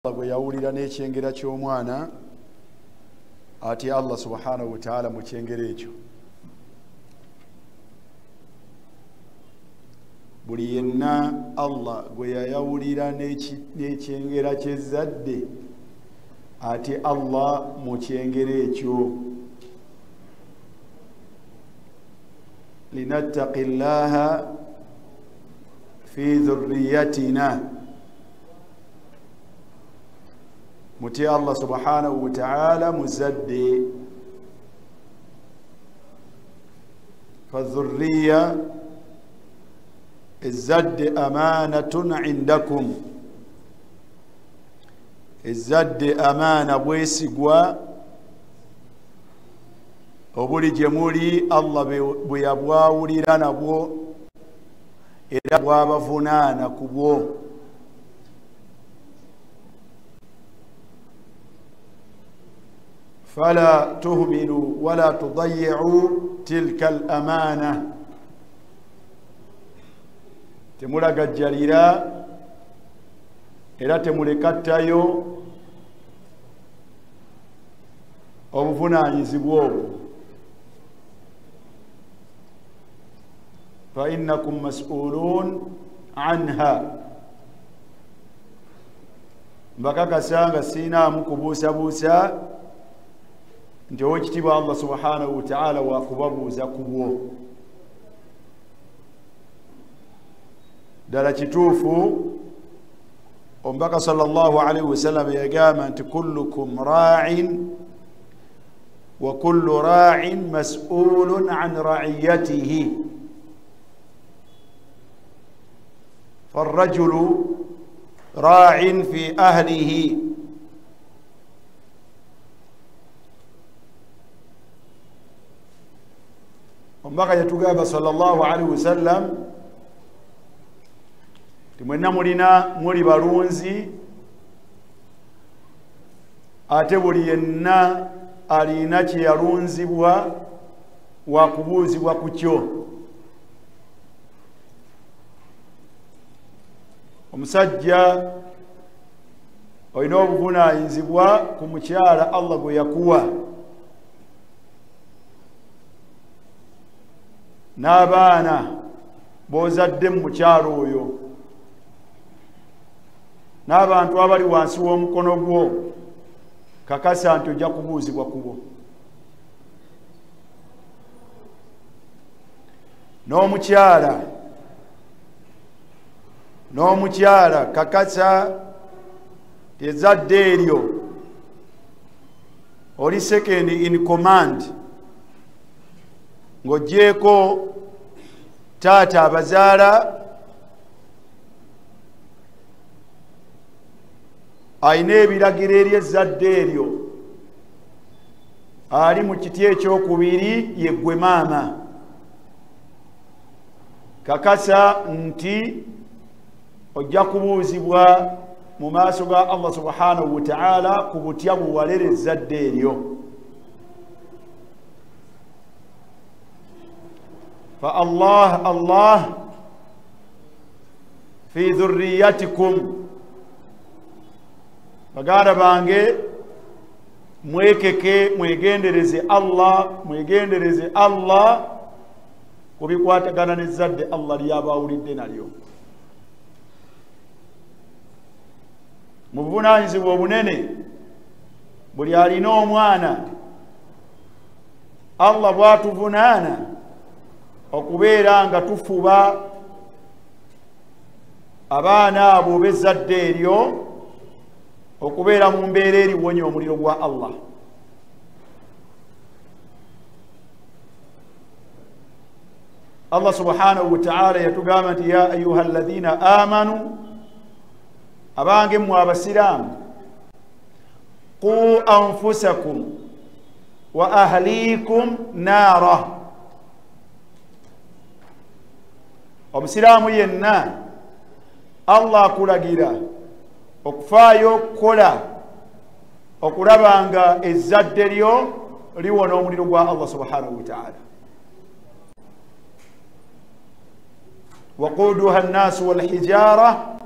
bwe yawulira n'ekyengera ky'omwana ati Allah subhanahu wa ta'ala mu kyengera ekyo buli yenna Allah gwe yayawulira n'ekyengera ky'ezzadde ati Allah mu kyengera ekyo linattaqillaha fi dhurriyyatina muti Allah subhanahu wa ta'ala muzadde fadhurriya ezzadde amanatun indakum ezzadde amana bwesigwa obuli gye muli Allah bwe yabwawulira nabwo era bwabavunaana ku bwo فلا تهملوا ولا تضيعوا تلك الأمانة temulagajjalira era temulekattayo obuvunaanyizibwa obwo فإنكم مسؤولون عنها mbakakasa nga siinaamu kubuusabuusa nti owekitiibwa Allah subhanahu wa ta'ala wakubabuuza ku bwo ddala kituufu omubaka sallallahu alaihi wasallam yagamba nti kullukum raa'in wa kullu raa'in mas'ulun an ra'iyatihi فالرجل راع في أهله omubaka yatugamba sallallahu alaihi wasallam timwenna muli balunzi ate buli yenna alina kye yalunzibwa wakubuuzibwa ku kyo omusajja olina obuvunaanyizibwa ku mukyala Allah gwe yakuwa n'abaana b'ozadde mu mukyalo oyo n'abantu abali wansi w'omukono gwo kakasa nti ojja kubuuzibwa ku bo n'omukyala kakasa ezzadde eryo oli second in command ng'ogyeko taata abazaala ayina ebiragiro eri ezzadde eryo ali mu kiti ekyokubiri yeggwe maama kakasa nti ojja kubuuzibwa mu maaso ga Allah subhanahu wa ta'ala ku butya buwalera ezzadde eryo الله في ذريتكم baganda bange mwekeke mwegendereze Allah kubikwatagana n'ezzadde Allah lyabawulidde nalyo mu buvunaanyizibwa obunene buli alina omwana Allah bwatuvunaana okubeera nga tufuba abaana abo b'ezzadde eryo okubeera mu mbeera eriwonya omuliro gwa Allah Allah subhanahu wa ta'ala yatugamba nti ya ayuha alladhina amanu abange mmwe abasiraamu qu anfusakum wa ahlikum naara omusiraamu yenna Allah akulagira okufaayo okukola okulaba nga ezzadde lyo liwona omuliro gwa Allah subhanahu wa ta'ala waquduha an-nas wal hijara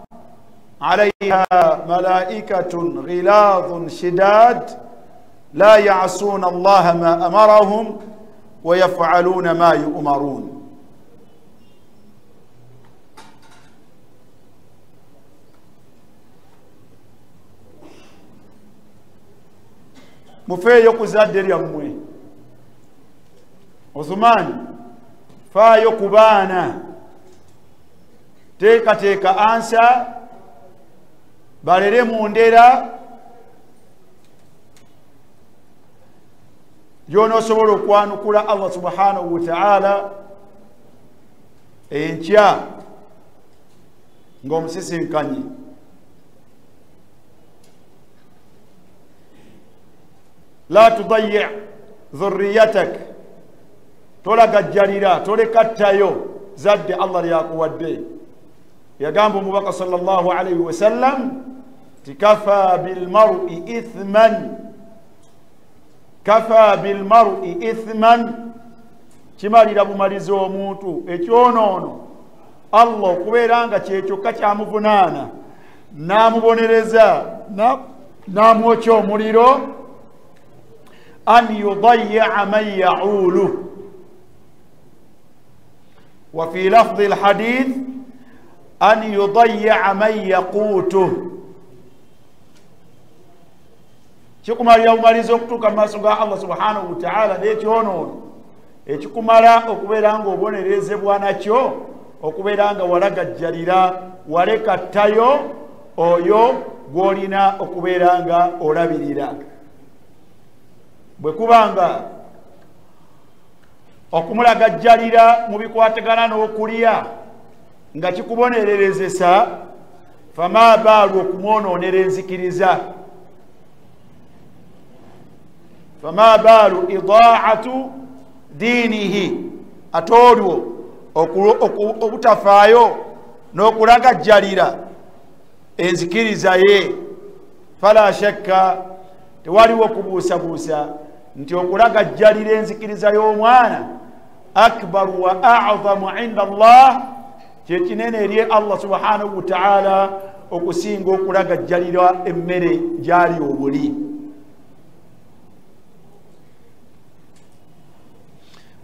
عليها ملائكة غلاظ شداد لا يعصون الله ما أمرهم ويفعلون ما يؤمرون. mufeeyo ku zadde lyammwe. Othumani, faayo ku baana, teekateeka ansa balere mu ndera gy'onoosobola okwanukula Allah subhanahu wa ta'ala enkya ng'omusisinkanye. La tudayyi' dhurriyatak, tolagajjalira, tolekattayo zadde Allah lyakuwadde. Yagamba omubaka sallallahu alayhi wa sallam tikafa bilmar'i ithman, kafa bilmar'i ithman, kimalira bumaliza omuntu ekyonoono Allah okubeera nga kyekyokka kyamuvunaana n'amubonereza n'amwokya omuliro, an yudayya man ya'ulu. Wa fi lafdhi alhadith an yudayya man yaqutuh, kikumalira bumaliza okutuuka mu maaso ga Allah subhanahu wa ta'ala n'ekyonoono ekikumala okubeera nga obonerezebwa nakyo, okubeera nga walagajjalira walekattayo oyo gw'olina okubeera nga olabirira. Bwe kubanga okumulagajjalira mu bikwatagana n'okulya nga kikubonererezesa, fama baalu okumwonoonera enzikiriza, fama baalu idaa'atu diinihi, ate olwo obutafaayo n'okulagajjalira enzikiriza ye. Fala shakka, tewaliwo kubuusabuusa nti okulagajjalira enzikiriza y'omwana akbaru wa a'zamu inda Allah, kyekinene eri Allah subhanahu wa ta'ala okusinga okulagajjalira emmere gyali obuli.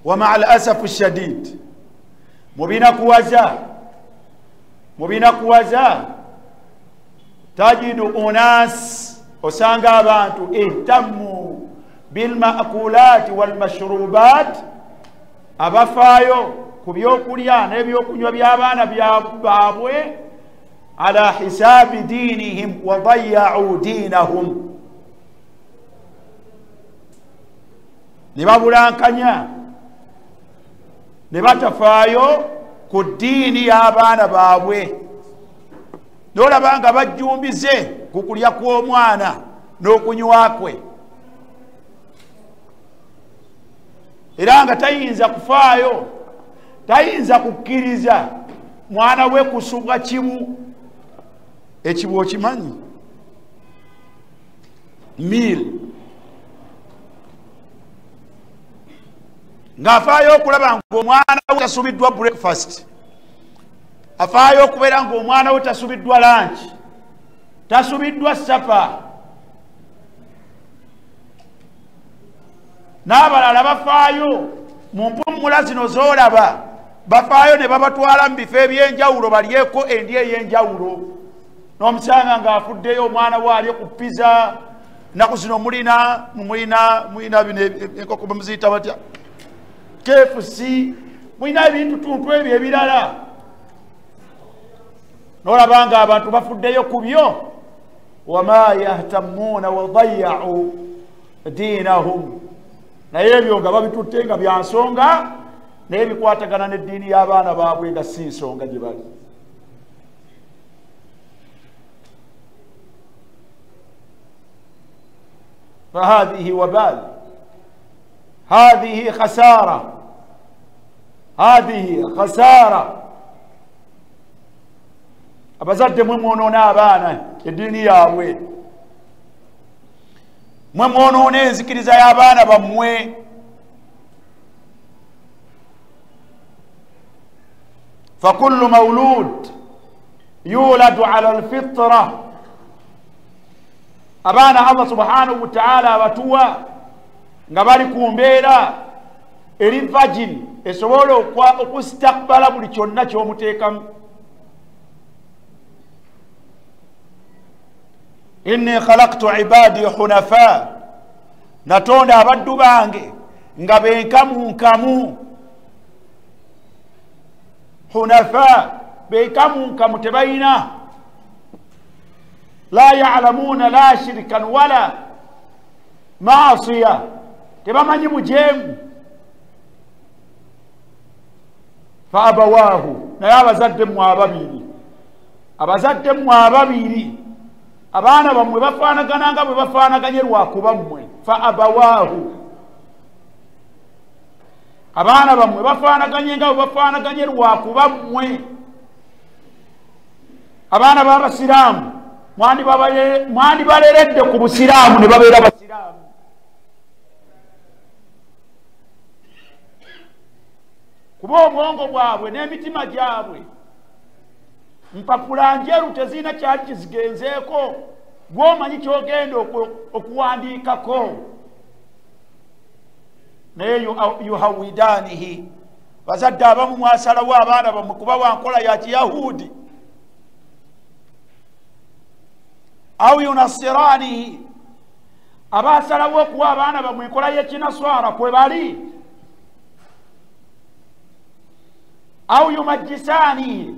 Wa ma'al asafu shadid, mubinakuwaza tajidu unas, osanga abantu ihtammu bilmaakulati walmashrubat, abafaayo ku byokulya n'ebyokunywa by'abaana baabwe ala hisabi diinihim wa dayya'u diinahum, ne babulankanya ne batafaayo ku ddiini y'abaana baabwe, n'olaba nga bajjumbize ku kulya kw'omwana n'okunywa kwe, era nga tayinza kufaayo, tayinza kukkiriza mwana we kusubwa kibu. Ekibu okimanyi? Meal. Ng'afaayo okulaba ng'omwana we tasubiddwa breakfast, afaayo okubeera ng'omwana we tasubiddwa lunch, tasubiddwa supper. N'abalala bafaayo mu mpumula zino z'olaba, bafaayo ne babatwala mu bifo eby'enjawulo balyeko endya ey'enjawulo, n'omusanga ng'afuddeyo omwana we alye ku pizza. Ennaku zino mulina bino enkoko bamuziyita batya, KFC, mulina ebintu tuntu ebyo ebirala, n'olaba nga abantu bafuddeyo ku byo. Wama yahtammuuna wa dayya'u diinahum, naye ebyo nga babitutte nga bya nsonga, naye bikwatagana n'eddiini y'abaana baabwe nga si nsonga gye bali. فهذه وبال، هذه خسارة، هذه خسارة. abazadde mwe mwonoona abaana eddiini yaabwe, mwe mwonoona enzikiriza y'abaana bammwe. fakullu mawlud yuladu ala alfitra abaana Allah subhanahu wa ta'ala abatuwa nga bali ku mbeera eri virgin esobola okustakbala buli kyonna ky'omuteekamu. inni khalaqtu ibadi hunafa natonda abaddu bange nga benkamunkamu. hunafa benkamunkamu tebalina la ya'lamuna la shirkan wala maasiya tebamanyi bujeemu. fa abawahu naye abazadde mmwe ababiri abaana bammwe bafaanagana nga bwe bafaanaganye lwakuba mmwe. fa abawahu abaana bammwe bafaanaganye nga bwe bafaanaganye lwakuba mmwe. abaana b'abasiraamu mwandibaleredde ku busiraamu ne babeera basiraamu. kuba obwongo bwabwe n'emitima gyabwe mpapula njeru tezina kyali kizigenzeeko gw'omanyi kyogenda okuwandiikako. naye yuhawidanihi bazadde abamu mwasalawo abaana bammwe kuba wankola ya kiyahudi au yunasiranihi abasalawo okuwa abaana bammwe enkola y'ekinaswara kwe bali au yumajjisanihi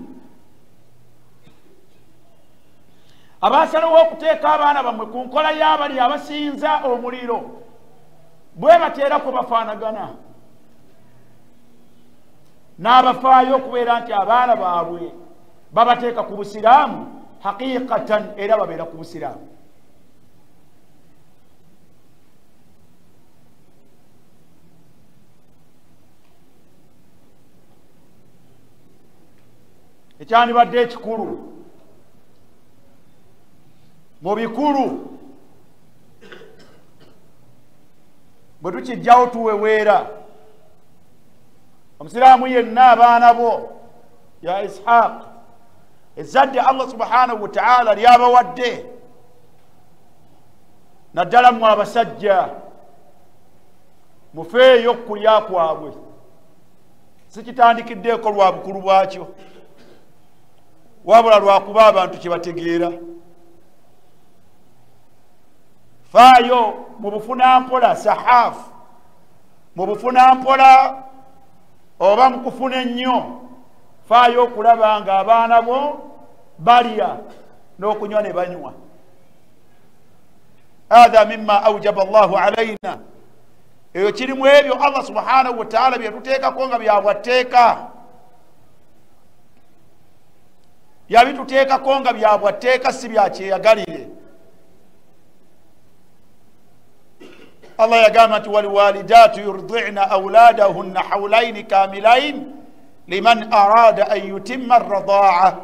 abasalawo okuteeka abaana bammwe ku nkola y'abali abasinza omuliro bwe bateera kwe bafaanagana n'abafaayo okubeera nti abaana baabwe babateeka ku busiraamu haqiqatan era babeera ku busiraamu. ekyandibadde ekikulu mu bikulu bwe tukijjawo tuweweera omusiraamu yenna abaana bo ya Ishaq ezzadde Allah subhanahu wa ta'ala lyabawadde naddala mmwe abasajja mufeeyo okukulya kwabwe sikitandikiddeeko lwa bukulu bwakyo wabula lwakuba abantu kyebategeera. faayo mu bufunampola sahafu mu bufunampola oba mu kufuna ennyo faayo okulaba nga abaana bo balya n'okunywa ne banywa. hadha mimma awjaba Allahu alaina eyo kirimu ebyo Allah subhanahu wa ta'ala byetuteekako nga byabwatteeka yabituteekako nga byabwatteeka si byakyeyagalire. Allah yagamba nti walwalidatu yurdi'na awladahunna hawlaini kamilain liman arada an yutimma arradaa'a.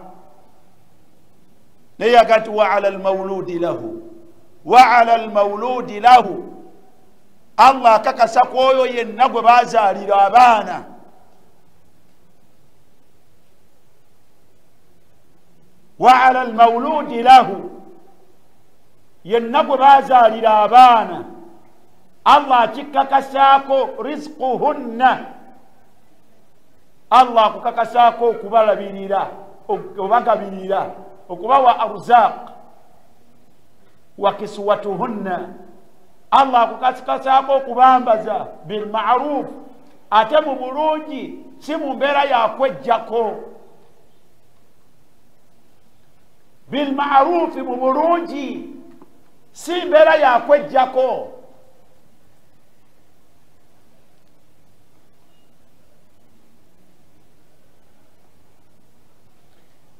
naye yagamba nti wa ala almawludi lahu Allah akakasa ku oyo yenna gwe bazaalira abaana wa ala almawludi lahu yenna gwe bazaalira abaana Allah akikakasaako rizquhunna Allah akukakasaako okubalabirira obagabirira okubawa arzaq wa kiswatuhunna Allah akukakasaako okubambaza bilma'ruf ate mu bulungi si mu mbeera yakwejjako bilma'ruf mu bulungi si mbeera yakwejjako.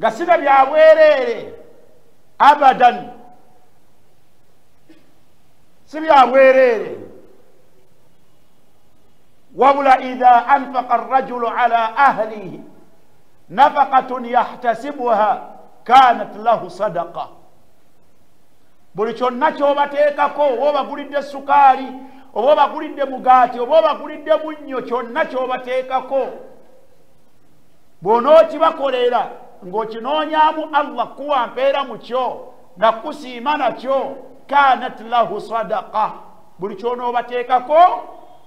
nga sina byabwereere abadan si byabwereere wabula idha anfaqa arrajulu ala ahlihi nafaqatun yahtasibuha kanat lahu sadaqa. buli kyonna kyobateekako oba obagulidde sukaali oba obagulidde mugaati oba obagulidde munnyo kyonna kyobateekako bw'onookibakolera ng'okinoonyaamu Allah kuwa mpeera mu kyo na kusiima nakyo kanat lahu sadaqa buli ky'onoobateekako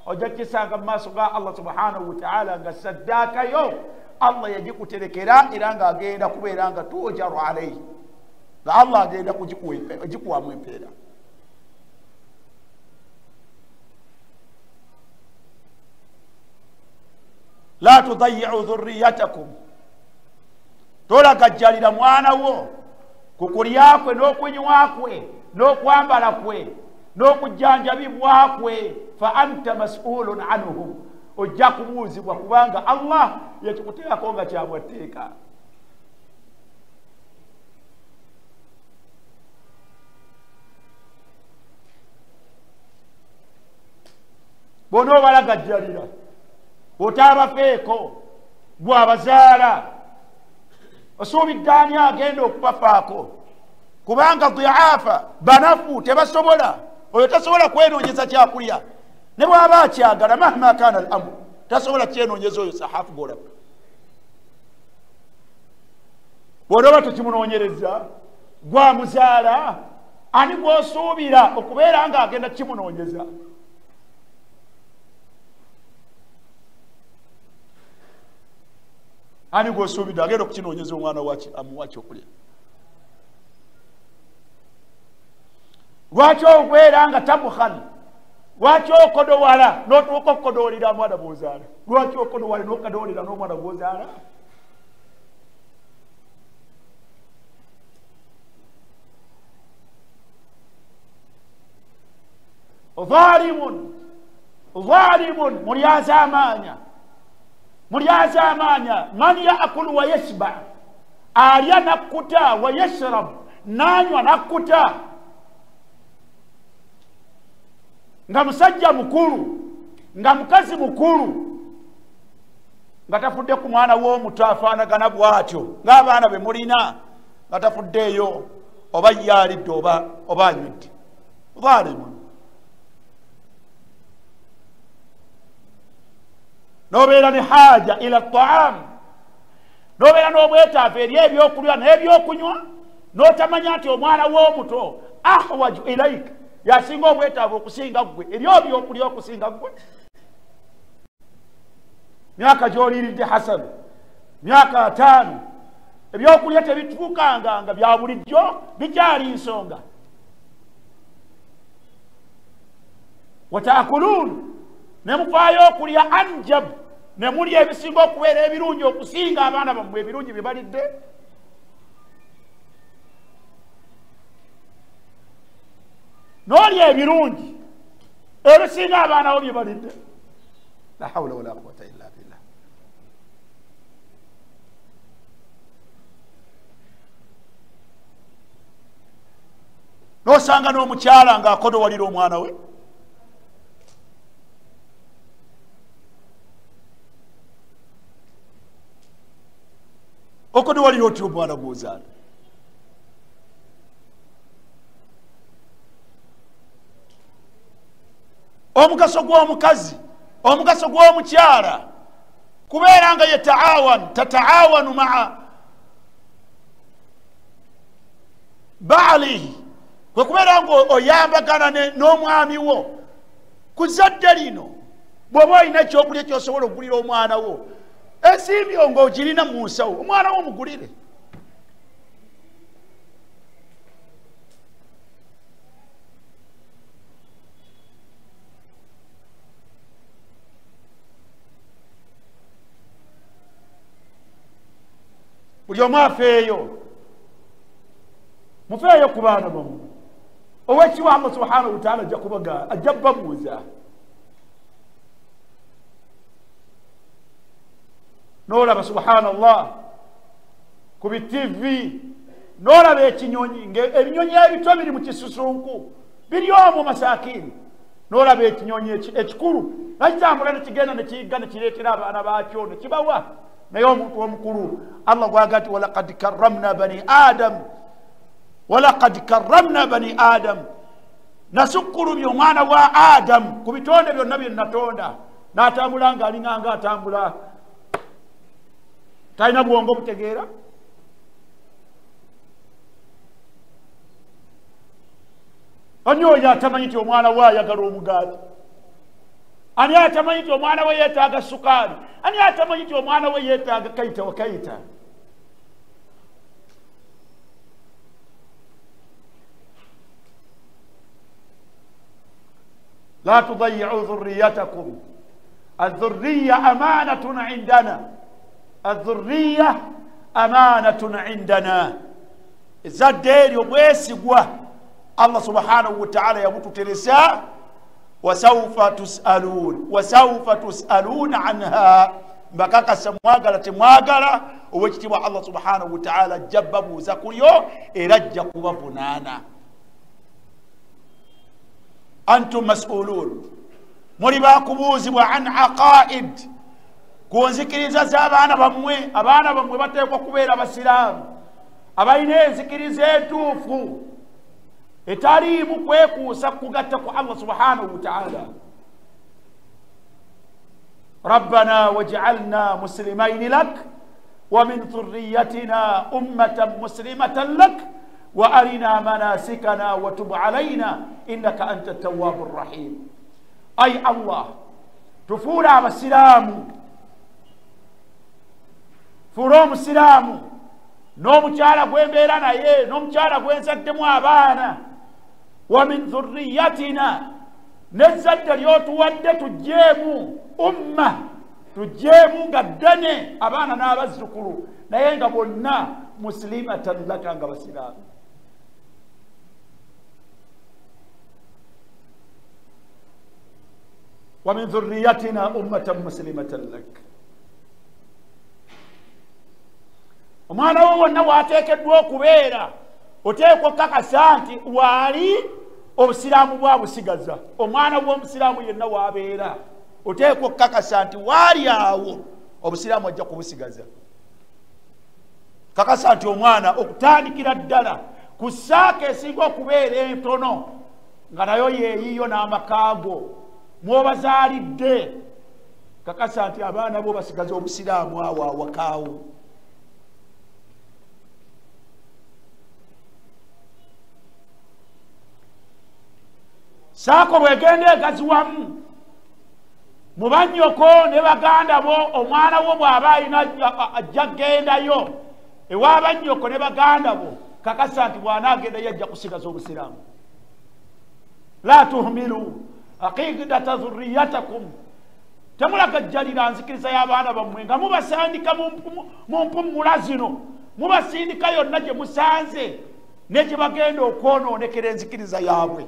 ojja kukisanga mu maaso ga Allah subhanahu wa ta'ala nga saddaaka yo Allah yagikuterekera era ng'agenda kubeera nga tujaru alayhi nga Allah agenda kugikuwamu empeera. La tudayyi'u dhurriyatakum tolagajjalira mwana wo ku kulya kwe n'okunywa kwe n'okwambala kwe n'okujjanjabibwa kwe fa anta mas'ulun anhum ojja kubuuzibwa kubanga Allah yakikuteekako nga kyabwatteeka. Bw'onoobalagajjalira otaabafeeko bw'abazaala osuubidde ani agenda okubafaako kubanga dhiafa banafu tebasobola oyo tasobola kwenoonyeza kyakulya ne bw'aba akyagala mahma kaana al-amru tasobola kyenoonyeza oyo sahafu bw'olaba. bw'onoba tokimunoonyereza gwamuzaala ani gw'osuubira okubeera nga agenda kimunoonyeza? Ani gw'osuubidde agenda okukinoonyeza omwana amuwa kyokulya? Lwaki okubeera nga tabukhal? Lwaki okodowala n'otuuka okukodoolera omwana gw'ozaala? Lwaki okodowala n'okadoolera n'omwana gw'ozaala? Zalimun mulyaza amaanya man yaakulu wa yashba alya nakkuta wa yashrab nanywa nakkuta nga musajja mukulu nga mukazi mukulu nga tafudde ku mwana w'omuto afaanagana bw'atyo ng'abaana be mulina nga tafuddeeyo oba yaalidde oba anywedde. Zalimun nobeera ne haja ila taam nobeera n'obwetaavu eri ebyokulya n'ebyokunywa n'otamanya nti omwana w'omuto ahwaju ilaika yasinga obwetaavu okusinga ggwe eri ebyokulya okusinga ggwe. Myaka gy'oliiridde Hassan myaka 5 ebyokulya tebituukanga nga bya bulijjo bikyali nsonga. Wataakulun ne mufaayo okulya anjab ne mulya ebisinga okubeera ebirungi okusinga abaana bammwe ebirungi bye balidde. N'olya ebirungi ebisinga abaana bo bye balidde. La hawla wala quwwata illa billah. N'osanga n'omukyala ng'akodowalira omwana we. Okodowalira otya omwana gw'ozaala? Omugaso gw'omukazi omugaso gw'omukyala kubeera nga tataawanu maa baalihi kwe kubeera nga oyambagana n'omwami wo ku zadde lino bw'oba olina ekyokulya ky'osobola okugulira omwana wo ensimbi ng'ogirina mu nsawo omwana wo omugulire. Buli omu afeeyo mufeeyo ku baana bammwe ow'ekiwa Allah subhanahu wa ta'ala ajja kubabuuza. N'olaba subhanallah ku bi-TV n'olaba ekinyonyi ng'ebinyonyi ebito biri mu kisusunku biri omwo masakini n'olaba ekinyonyi ekikulu nakitambula nekigenda nekiyigga nekireetera abaana baakyo nekibawa naye omuntu omukulu Allah gwaga nti walaqad karramna bani adam nasukkulumya omwana wa Adam ku bitonde byonna bye natonda n'atambula ng'alinganga atambula talina bwongo butegeera ani oyo atamanyi nti omwana we ayagala omugaati? Ani atamanyi nti omwana we yeetaaga sukaali? Ani atamanyi nti omwana we yeetaaga kayita wa kayita? la tudayi'u dhurriyatakum. الذرية أمانة عندنا. الذرية أمانة عندنا. الزدير يبويسقوا الله سبحانه وتعالى يموت ترسا وسوف تسألون. وسوف تسألون عنها. بكاكا سمواغلة تمواغلة ووجتوا الله سبحانه وتعالى جببوا زكريو إرجكوا وبنانا. أنتم مسؤولون. مريبا كبوزبوا عن عقائد kunzikiriza z'abaana bammwe. abaana bammwe bateekwa kubeera basiraamu abalina enzikiriza entuufu etaliimu kwekuusa kugatta ku Allah subhanahu wa ta'ala. rabbana waj'alna muslimaini lak wa min dhurriyyatina ummatan muslimatan lak wa arina manasikana wa tub alayna innaka anta at-tawwabur rahim. ay Allah tufuula abasiraamu, fuula omusiraamu n'omukyala gwembeera naye n'omukyala gwenzaddemu abaana. wa min dhurriyyatina, n'ezzadde ly'otuwadde tujjeemu umma, tujjeemu nga ddene abaana n'abazzukulu naye nga bonna muslimatan laka, nga basiraamu. wa min dhurriyyatina ummatan muslimatan lak. omwana wo wonna waateekeddwa okubeera oteekwa okukakasa nti waali obusiraamu bwabusigaza. omwana w'omusiraamu yenna waabeera oteekwa okukakasa nti waali awo obusiraamu ajja kubusigaza. kakasa nti omwana okutandikira ddala ku ssaaka esinga okubeera entono nga nayo yeeyiyo n'amakaago mw'obazaalidde, kakasa nti abaana bo basigaza obusiraamu awo awakaawo. saako bwegenda egazi wamu mu bannyoko ne baganda bo, omwana wo bw'aba alina ajja gendayo ewa bannyoko ne baganda bo, kakasa nti bw'anaagendayo ajja kusigaza obusiraamu. la tuhmilu aqidata dhurriyatakum, temulagajjalira nzikiriza y'abaana bammwe nga mubasandika mu mpummula zino, mubasindika yonna gye musanze ne gye bagenda okwonoonekera enzikiriza yaabwe.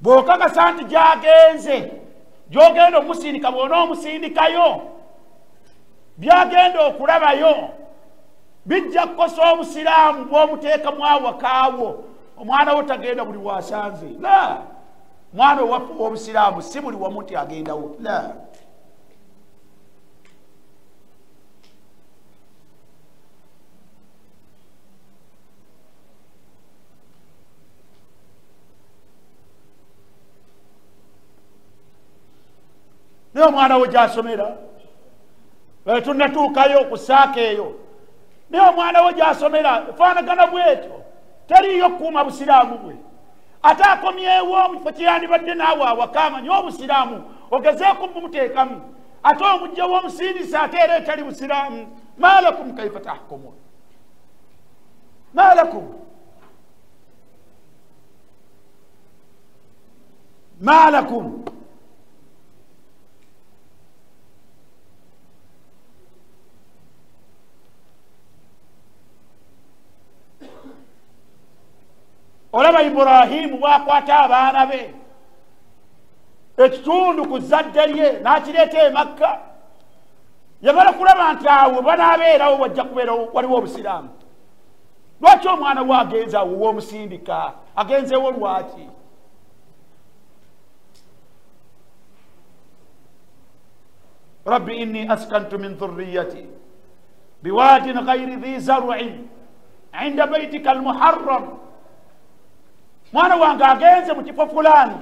bw'okakasa nti gy'agenze gy'ogenda omusindika, bw'ona omusindikayo byagenda okulabayo bijja kukosa obusiraamu bw'omuteekamu awakaawo. omwana wo tagenda buli wasanze, la. mwana owaffe w'obusiraamu si buli wamu nti agendawo, la. naye omwana wo gy'asomera tunatuukayo ku ssaaka eyo, naye omwana wo gy'asomera efaanagana bwetyo, teriyo kukuuma busiraamu bwe. ate akomyewo mu kifo kyeyandibadde naawe awakaama nye obusiraamu ogezeeko mumuteekamu, ate omugjewo omusindisa ate era etali busiraamu. malakum kaifa tahkumun, malakum malakum. olaba Iburahimu bwakwata abaana be ekitundu ku zadde lye n'akireeta e Makka, yagala kulaba nti awo banaabeerawo wajja kubeera waliwo obusiraamu. lwaki omwana we agenze awo w'omusindika? agenzeewo lwaki? rabbi inni askantu min dhurriyyati biwadin ghayri dhi zar'in inda baytika almuharram. mwana wange agenze mu kifo fulani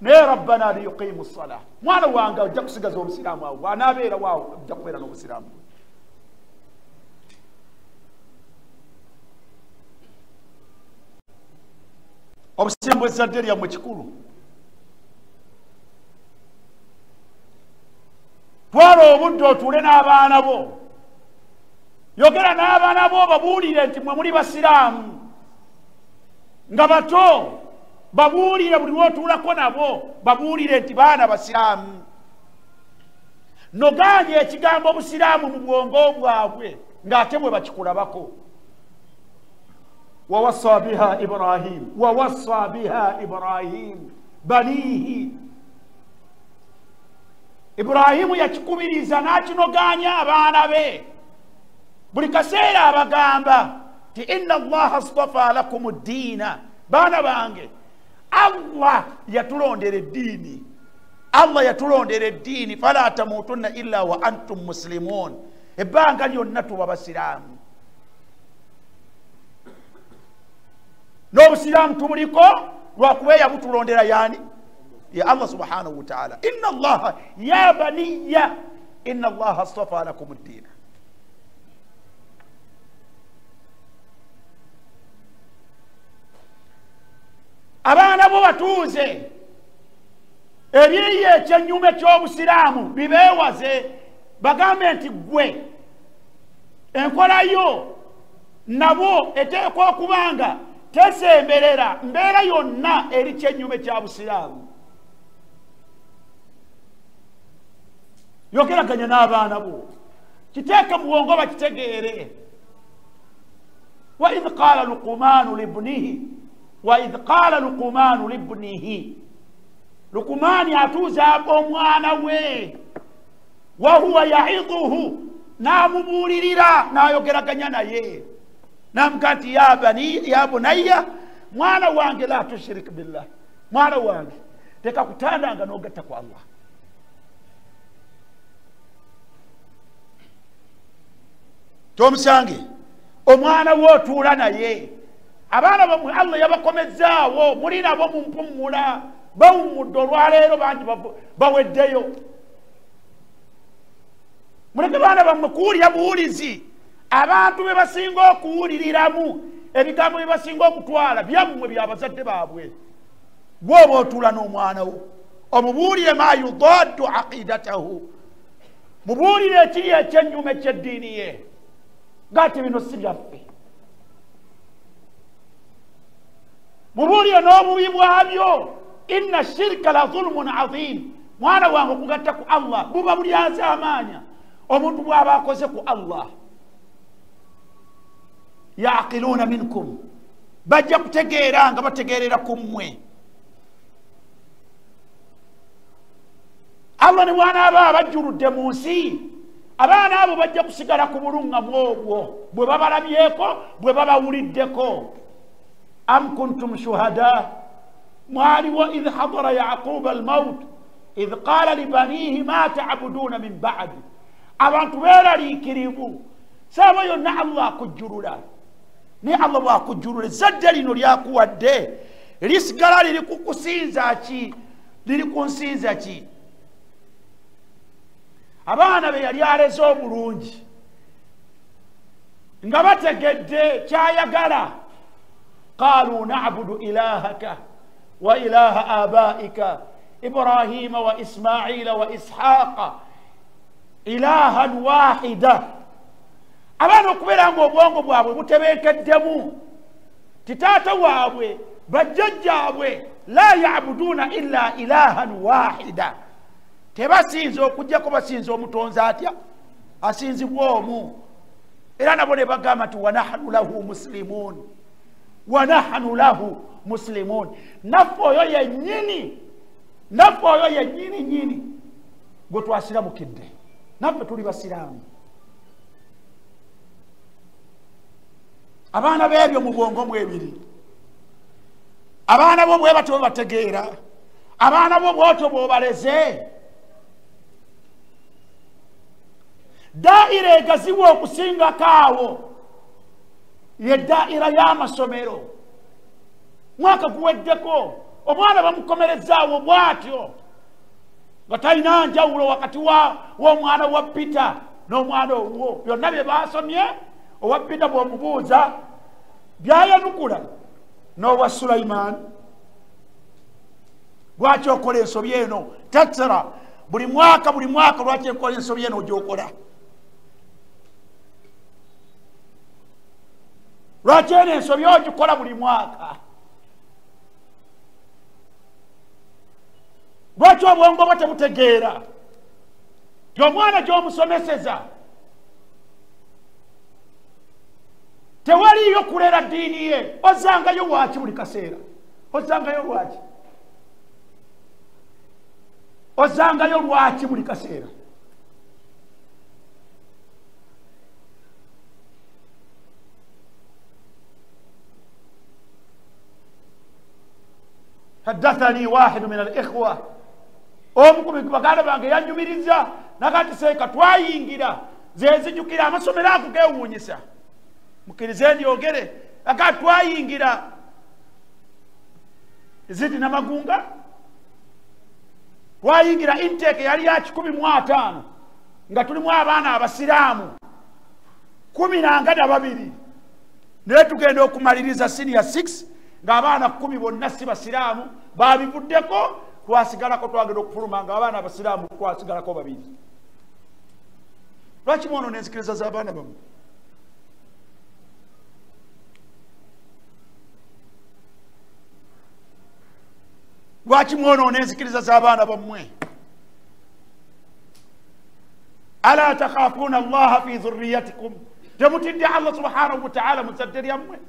naye rabbana liyuqimu ssalah. mwana wange ajja kusigaza obusiraamu awo, bw'anaabeera waawo ajja kubeera n'obusiraamu. obusiraamu bw'ezzadde lyammwe kikulu. Twala obudde otuule n'abaana bo, yogera n'abaana bo babuulire nti mwe muli basiraamu nga bato, babuulire buli lw'otuulako nabo babuulire nti baana basiraamu. Noganye ekigambo obusiraamu mu bwongo bwabwe ng'ate bwe bakikulabako. wawassa biha Ibrahim banihi, Ibrahimu yakikubiriza n'akinoganya abaana be. Buli kaseera abagamba ti inna Allaha astafa lakum ad-diina, baana bange Allah yatulondera eddiini, Allah yatulondera eddiini, fala tamutunna illa wa antum muslimun, ebbanga lyonna tuba basiraamu. N'obusiraamu tubuliko lwakuba yabutulondera yani ya Allah subhanahu wa ta'ala. Inna Allaha ya baniya inna Allaha astafa lakum ad-diina. Abaana bo batuuze ebiyiye ekyennyuma eky'obusiraamu bibeewaze, bagambe nti gwe enkola yo nabo eteekwa okubanga tesemberera mbeera yonna eri kyennyuma ekya busiraamu. Yogeraganya n'abaana bo, kiteeke mu bwongo bakitegeere. wa idh qaala Luqmaanu libnihi, Luqmaani atuuza omwana we, wa huwa yaidhuhu, n'amubuulirira n'ayogeraganya naye, n'amuga nti ya bunayya, mwana wange la tushrik billah, mwana wange teka kutandanga n'ogatta ku Allah. Tomusange omwana wo otuula naye. Abaana bamwe Allah yabakomezaawo, muli nabo mu mpumula, bawummudde olwaleero bangi baweddeyo. Muleke baana bammwe kuwulira buwulizi. Abantu be basinga okuwuliriramu ebigambo bye basinga okutwala byammwe byabazadde baabwe. Gwoba otuula n'omwana wo omubuulire ma yudaddu aqidatahu, mubuulire ekiri ekyennyuma ekyeddiini ye ng'ati bino si byaffe. Mubuulire n'obubi bwabyo. Inna shirka la zulmun azim, mwana wange okugatta ku Allah buba bulyaza amaanya omuntu bw'aba akoze ku Allah. Yaqiluuna minkum, bajja kutegeera nga bategeerera ku mmwe. Allah ne bw'anaaba abajjuludde mu nsi, abaana abo bajja kusigala ku buluŋŋamu obwo bwe babalabyeko, bwe babawuliddeko. Am kuntum shuhada, mwaliwo idh hadara Yaquba al-mawt idh qala li banihi ma ta'buduna min ba'di. Abantu beeraliikirivu saaba yonna Allah akujjulula. Ni Allah bw'akujjulula ezzadde lino lyakuwadde lisigala liri kukusinza ki? Liri kunsinza ki? Abaana be yali aleze obulungi nga bategedde kyayagala. Qaalu na'budu ilahaka wa ilaha abaika Ibrahima wa Ismaila wa Ishaqa ilahan wahida. Abaana okubeera nga obwongo bwabwe butebeekeddemu ti taata waabwe bajjajjaabwe la ya'buduuna illa ilahan wahida, tebasinza okujjako basinza omutonzi atya asinzibwa omu. Era nabo ne bagamba nti wa nahnu lahu muslimun, wa nahnu lahu muslimun. Naffe oyo yennyini gwe twasiramukidde, naffe tuli basiraamu. Abaana b'ebyo mu bwongo mu ebiri, abaana bo bwe batyo bategeera, abaana bo bw'otyo bw'obaleze. Daira egaziwa okusingako awo ye daira y'amasomero. Mwaka guweddeko omwana bamukomerezaawo bw'atyo nga talina njawulo wakati w'omwana wa Peter n'omwana owo. Byonna bye baasomye, owa Peter bw'omubuuza byayanukula, n'owa Sulaiman lwaki okola ensobi eno taksara buli mwaka lwaki enkola ensobi eno ogyokola lwaki eno ensobi ogikola buli mwaka lwaki obwongo bwo tebutegeera ti omwana gy'omusomeseza tewaliyo kulera ddiini ye ozangayo lwaki buli kaseera ozangayo lwaki ozangayo lwaki buli kaseera حدثني واحد من الإخوة omukubi baganda bange yanjumiriza nakati seeka twayingira zezijukira amasomero ago gewuunyisa mukirize ndyogere akati twayingira ziti namagunga twayingira inteke yali ya 15 nga tulimu abaana abasiraamu 12 naye tugenda okumaliriza senior 6 ng'abaana 10 bonna si basiraamu babivuddeko twasigalako twagenda okufuluma nga abaana abasiraamu twasigalako 2 lwaki mwono n'enzikiriza z'abaana bammwe lwaki mwono n'enzikiriza z'abaana bammwe ala takhafuuna allaha fi dhurriyatikum temutidde allah subhanahu wa ta'ala muzadde lyammwe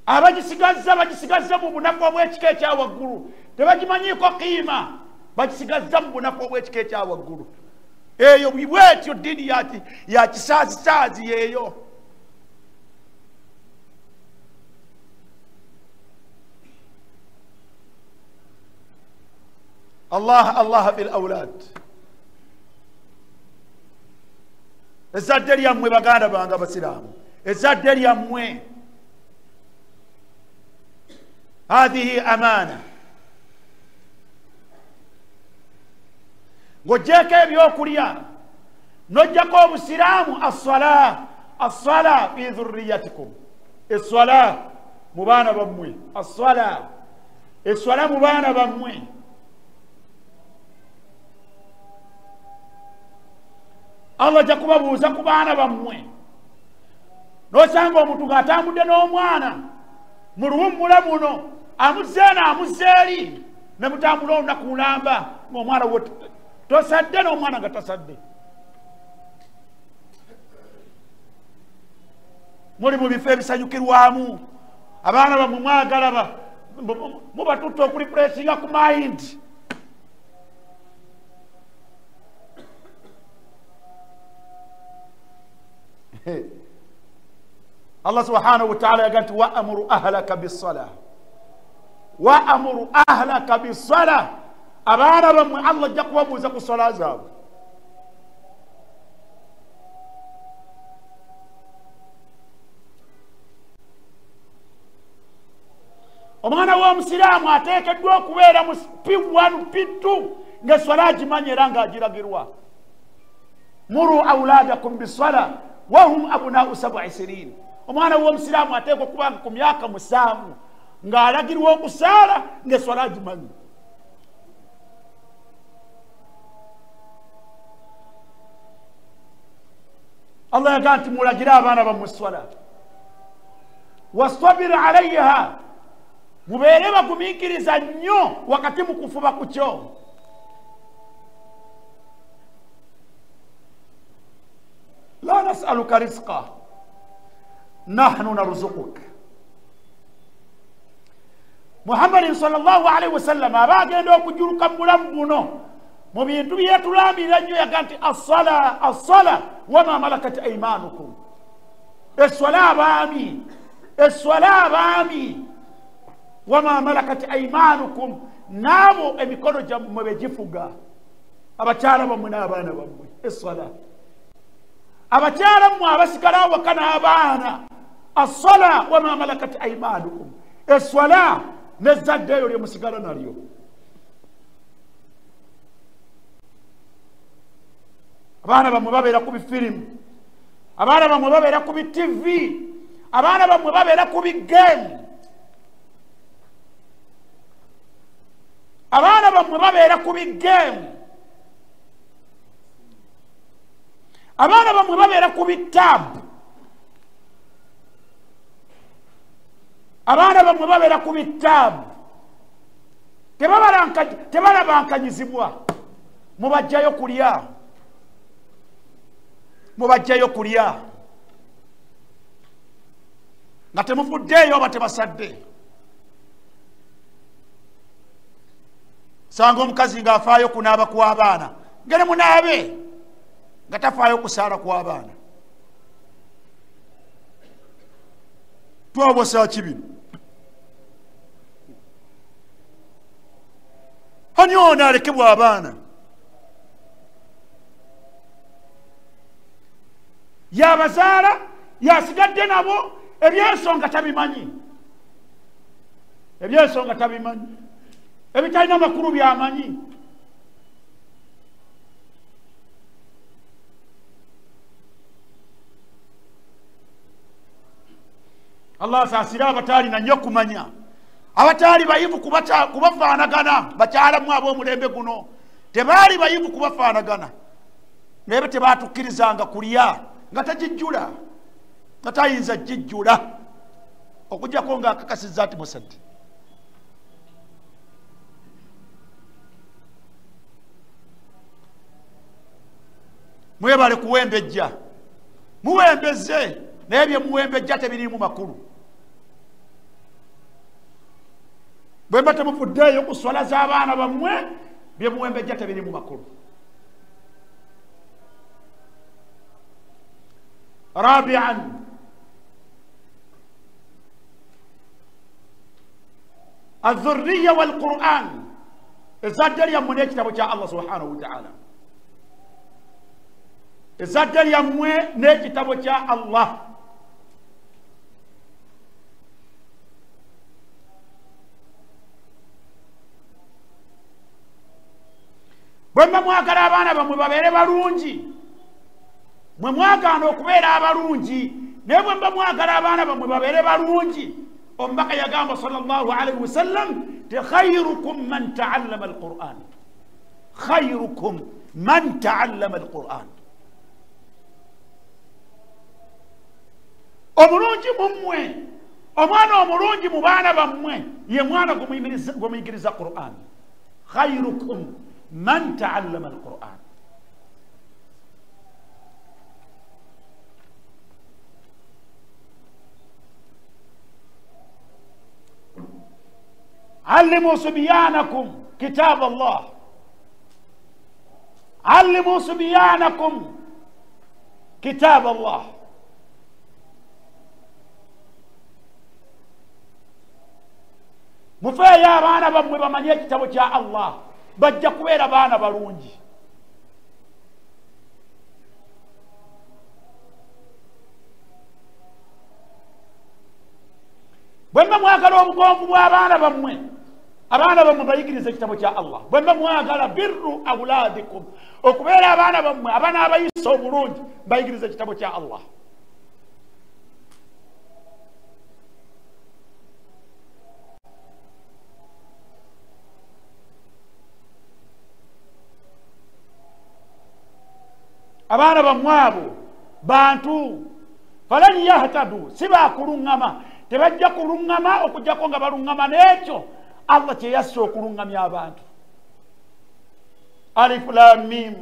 abagisigazza mu bunafu obw'ekika ekya waggulu tebagimanyiiko qiima bagisigazza mu bunafu obw'ekika ekya waggulu eyo bwetyo ddiini ya kisaazi yeeyo allah fil awlad ezzadde lyammwe baganda bange abasiraamu ezzadde lyammwe هذه أمانة ng'ogyeko ebyokulya n'oggyako obusiraamu الصلاة في ذريتكم الصلاة mu baana bammwe الصلاة mu baana bammwe Allah ajja kubabuuza ku baana bammwe n'osanga omuntu ng'atambudde n'omwana mu luwummula muno amuzzeena amuzzeeri ne mutambula olunaku lulamba ng'omwana wo tosadde n'omwana nga tasadde muli mu bifo ebisanyukirwamu abaana bammwe mwagala mubatutta okulipuresinga ku mayindi Allah subhanahu wa ta'ala yaga nti wa'muru ahlaka bis-salah wa'muru ahlaka bis-salah abaana bammwe Allah ajja kubabuuza ku sola zaabwe omwana w'omusiraamu ateekeddwa okubeera mu P1 P2 ng'essola agimanya era ng'agiragirwa muru awladakum bis-salah wa hum abnaa'u 7 sinin omwana w'omusiraamu ateekwa okubanga ku myaka 7 ng'alagirwa okusaala ng'essola agimanyi Allah yaga nti mulagire abaana bammwe essola wastabir alayha mubeere bagumiikiriza nnyo wakati mu kufuba ku kyo la nas'aluka rizqa nahnu narzuquk Muhammadin sallallahu alaihi wasallam abagenda okujuluka mu bulamu buno mu bintu byetulambira nnyo yaga nti as-sala wama malakat aymanukum essola abaami wama malakat aymanukum naabo emikono gyammwe begifuga abakyala bammwe n'abaana bammwe essola abakyala mmwe abasigala awaka n'abaana as-sala wama malakat aymanukum essola n'ezzadde eyo lyemusigala nalyo abaana bammwe babeera ku bifirimu abaana bammwe babeera ku bitivi abaana bammwe babeera ku bigemu abaana bammwe babeera ku bigeemu, abaana bammwe babeera ku bitaabu, abaana bammwe babeera ku bitaabu, tebalabankanyizibwa. Mubajjayo kulya, mubajjayo kulya nga temufuddeeyo oba tebasadde. Sanga omukazi ng'afaayo kunaaba kw'abaana, ngene munaabe nga tafaayo kusaala kw'abaana. Twabosa kibino ani ono alekebwa abaana? Yabazaala yasigadde nabo ebyensonga tabimanyi, ebyensonga tabimanyi, ebitalina makulu byamanyi. Allah asaasire abataalina nnyo kumanya, abataali bayivu kubafaanagana. Bakyalamu ab'omulembe guno tebaali bayivu kubafaanagana, naye tebatukkirizanga kulya nga tagijjula, nga tayinza gijjula okugjako ng'akakasizza nti musadde. Mwebale kuwembejja, muwembezze, naye bye muwembejja tebiriimu makulu. Bwe mba temufuddeeyo ku swala z'abaana bammwe, bye muwembejja tebiriimu makulu. Rabi'an, الذرية والقرآن. الزاد اليوم نكتب شاء الله سبحانه وتعالى. الزاد اليوم نكتب شاء الله. bwemba mwagala abaana bammwe babeere balungi, mwe mwagaana okubeera abalungi, naye bwemba mwagala abaana bammwe babeere balungi, omubaka yagamba sallallahu alaihi wasallam ti khairukum man ta'allama alquran, khairukum man ta'allama alquran. Omulungi mummwe, omwana omulungi mu baana bammwe ye mwana gwemuyigiriza Quran. Khairukum man ta'allama alquran. علموا صبيانكم كتاب الله، علموا صبيانكم كتاب الله. مفيا بانا بمwe bamanye kitabo kya Allah, bajja kubeera baana balungi. Bwemba mwagala obugonvu bw'abaana bammwe, abaana bammwe bayigiriza ekitabo kya Allah. Bwemba mwagala birru awladikum, okubeera abaana bammwe abaana abayisa obulungi, bayigiriza ekitabo kya Allah. Abaana bammwe abo bantu falan yahtadu, sibakuluŋŋama, tebajja kuluŋŋama okujjako nga baluŋŋama n'ekyo Allah kye yassa okuluŋŋamya abantu. Alif lam mim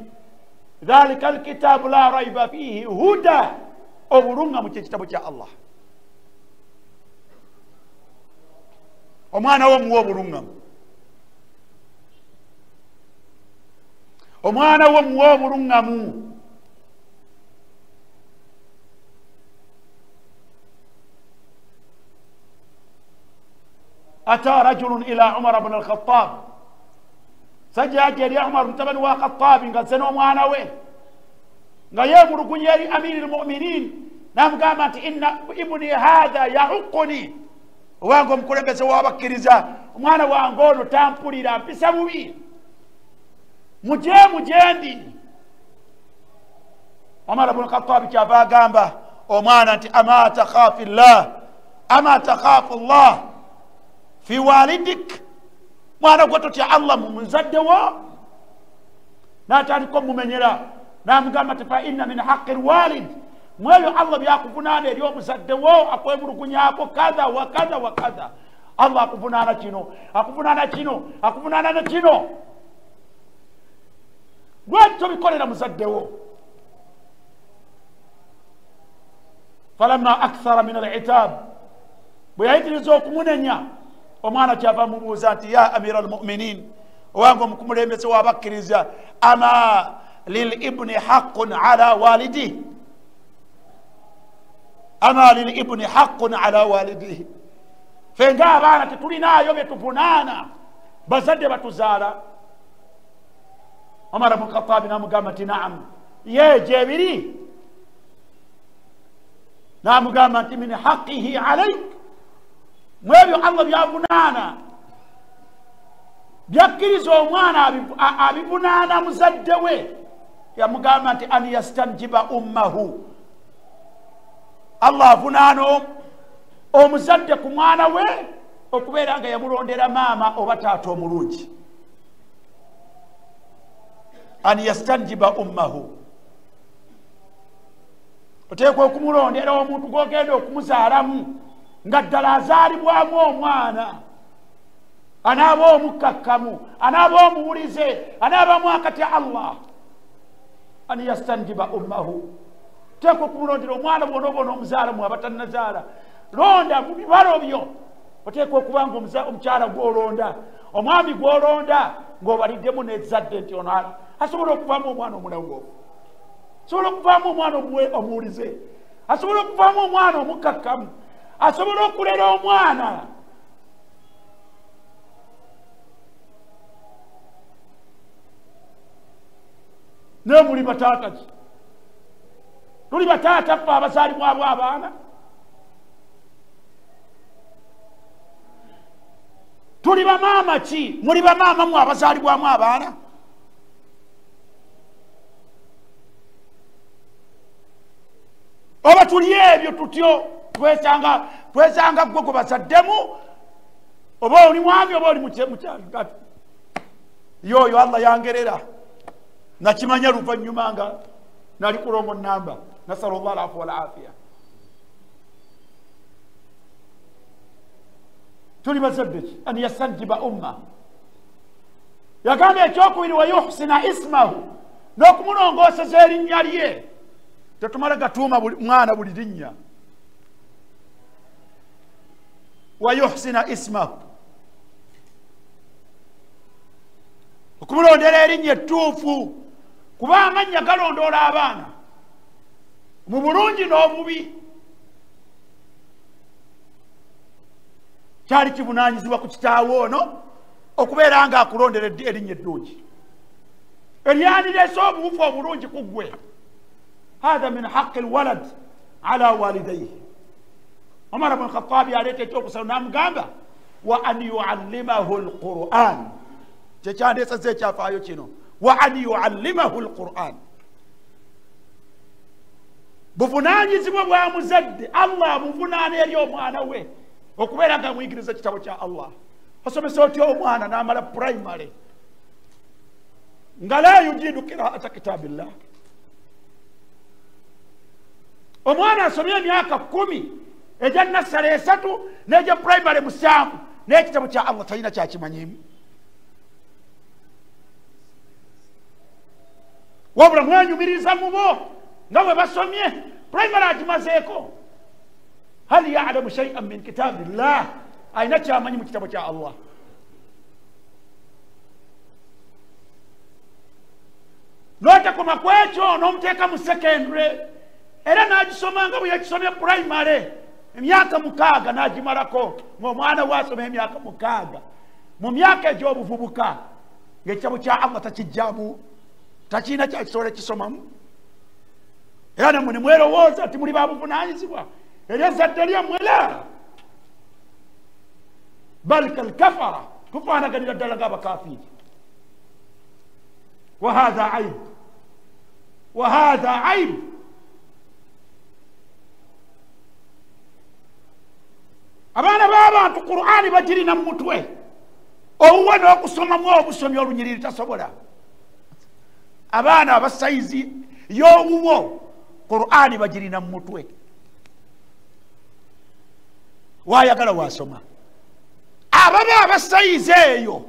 dhalika alkitabu la raiba fihi huda, obuluŋŋamu kyekitabo kya Allah. Omwana wo muwa obuluŋŋamu, omwana wo muwa obuluŋŋamu. أتى رجل إلى عمر بن الخطاب، سجى يا عمر بن الخطاب قال سنو معنا وين؟ قال يأمر كنيري أمير المؤمنين، نعم قامت إن ابني هذا يعقني، وانكم كل بسوا بكرزا معنا وانقولوا تامبولي رام بسبوي مجندي. عمر بن الخطاب كافا قامبا ومانا أنت أما تخاف الله، أما تخاف الله في والدك mwana gwe totya Allah muzadde wo n'atandika omumenyera n'amugamba ti fa inna min haqqi alwalid mwebyo Allah byakuvunaana eri omuzadde wo akwemulugunyaako kadha wa kadha wa kadha Allah akuvunaana kino akuvunaana kino akuvunaana na kino lwaki tobikolera muzadde wo falamma akthara min al-itab bwe yayitiriza okumunenya omwana kyava mubuuza nti ya amira almuminin owange omukulembeze w'abakkiriza ama lilibni haqqun ala walidih ama lilibni haqqun ala walidihi fe nga abaana tetulinaayo byetuvunaana bazadde batuzaala Omar ibn Khattab n'amugamba nti naam ye gyebiri n'amugamba nti min haqqihi alayk mwebyo Allah byavunaana byakkiriza omwana abivunaana muzadde we yamugamba nti an yastanjiba ummahu Allah avunaana omuzadde ku mwana we okubeera nga yamulondera maama oba taata omulungi an yastanjiba ummahu oteekwa okumulondera omuntu gwogenda okumuzaalamu nga ddala azaalibwamu omwana anaaba omukakkamu anaaba omuwulize anaabamu akatya Allah an yastanjiba ummahu teekwa okumulondera omwana bw'onoobona omuzaalamu abatannazaala londa mu bibalo byo oteekwa okuba nga omukyala gw'olonda omwami gw'olonda ng'obaliddemu n'ezadde nti ono asobola okuvaamu omwana omulongoofu asobola okuvaamu omwana omuwulize asobola okuvaamu omwana omukakkamu asobola okulera omwana naye muli bataata ki tuli bataata ffe abazaalibwabwe abaana tuli bamaama ki muli bamaama mu abazaalibwamu abaana oba tuli ebyo tutyo twesanga gwe gwe bazaddemu oba oli mwami oba oli mukyagati yoyo Allah yangerera nakimanya luvannyuma nga nali kulongo namba nasallallahu alaihi wa afiya tuli bazadde ki an yastanjiba umma yagamba ekyokubiri wa yuhsina ismahu n'okumunongooseza erinnya lye tetumala gatuuma mwana buli linnya wa yuhsina ismahu okumulondera erinnya ettuufu kuba amannya galondoola abaana mu bulungi n'obubi kyali kivunaanyizibwa ku kitaawe ono okubeera nga akulondera erinnya eddungi eryandireese obuwufu obulungi ku ggwe هذا من حق الولد على والديه عمر بن الخطاب عليه توكسو نام غامبا وان يعلمه القران تشاندي سزيچا فايو كينو وان يعلمه القران بفناني زبو بwa muzadde Allah mufunane eri omwana we okubeera nga muyigiriza kitabo kya Allah osomesa otyo omwana n'amala primary nga la yujidu qiraata kitabillah omwana asomye emyaka 10 ejja nasale 3 n'ejja primary 7 n'ekitabo kya Allah talina kyakimanyimu wabula mwanyumiriza mubo nga bwe basomye primary agimazeeko hal ya'lamu shay'an min kitabillah ayina kyamanyi mu kitabo kya Allah n'otakoma ku ekyo n'omuteeka mu secondary era n'agisoma nga bwe yakisomye primary emyaka 6 n'agimalako ng'omwana wasoma emyaka 6 mu myaka egy'obuvubuka ng'ekitabo kya Allah takijjaamu takiina kyakisobola kisomamu era namwe ne mwerowooza nti muli babuvunaanyizibwa eri ezzadde lyammwe la bal kalkafara tufaanaganira ddala ng'abakafiiri وهذا عيب وهذا عيب abaana b'abantu Qur'ani bagirina mu mutwe owuwe n'okusomamu obusomi olunyiriri tasobola. Abaana abasayizi y'owuwo Qur'ani bagirina mu mutwe, waayagala wasoma. Ababa abasayizi eyo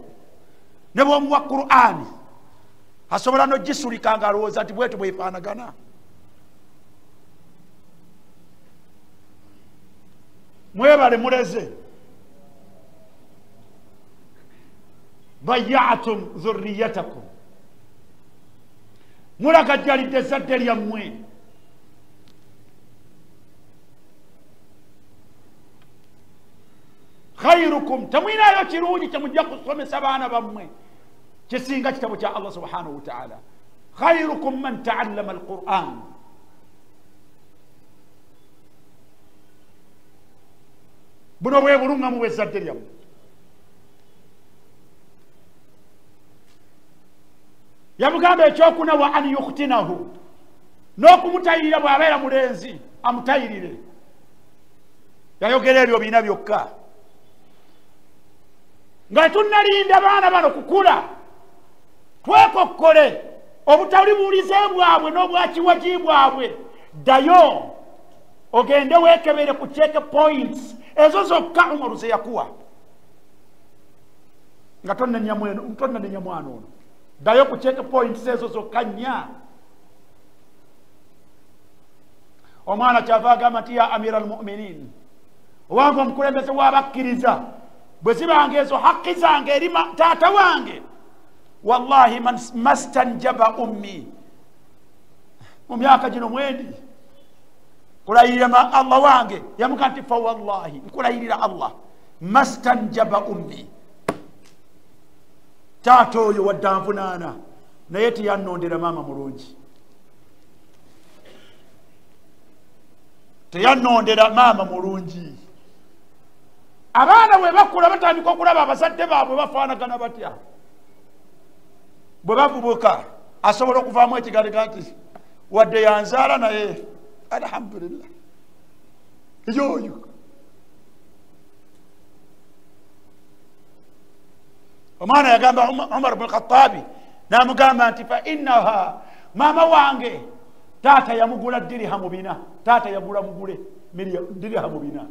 ne bw'omuwa Qur'ani asobola n'ogisulika ng'alowooza nti bwetu bwefaanagana. Mwebale muleze. Bayya'tum dhurriyatakum, mulagajjalidde ezzadde lyammwe. Khairukum, temwinaayo kirungi kyemujja kusomesa baana bammwe kisinga kitabo kya Allah subhanahu wa ta'ala. Khairukum man ta'allama al-Qur'an. Buno bwe bulungamu bw'ezzadde lyammwe. Yamugamba ekyokuna wa an yuktinahu, n'okumutayirira bw'abeera mulenzi amutayirire. Yayogera ebyo biina byokka. Nga tunnalinda baana bano kukula, twekokkole obutalibuulize bwabwe n'obwakiwagi bwabwe. Ddayo ogende weekebere ku check points ezo zokka Umaru ze yakuwa, nga tonnenya mwana ono. Ddayo ku check points ezo zokka nnya. Omwana kyava agamba nti ya amira almuminin, owange omukulembeze w'abakkiriza, bwe zibanga ezo haqqi zange eri taata wange, wallahi mastanjaba ummi, mu myaka gino mwendi kulayirira Allah wange yamuga nti fa wallahi nkulayirira Allah mastanjaba ummi, taata oyo wadde anvunaana naye teyannondera maama mulungi, teyannondera maama mulungi. Abaana bwe bakula batandika okulaba abazadde baabwe bafaanagana batya, bwe bavubuka asobola okuvaamu ekigalega nti wadde yanzaala naye alhamdulillah yoyo. Omwana yagamba Umar ibn Khattabi n'amugamba nti fa innaha, maama wange taata yamugula dirhamu 4, taata yagula mugule dirhamu 4.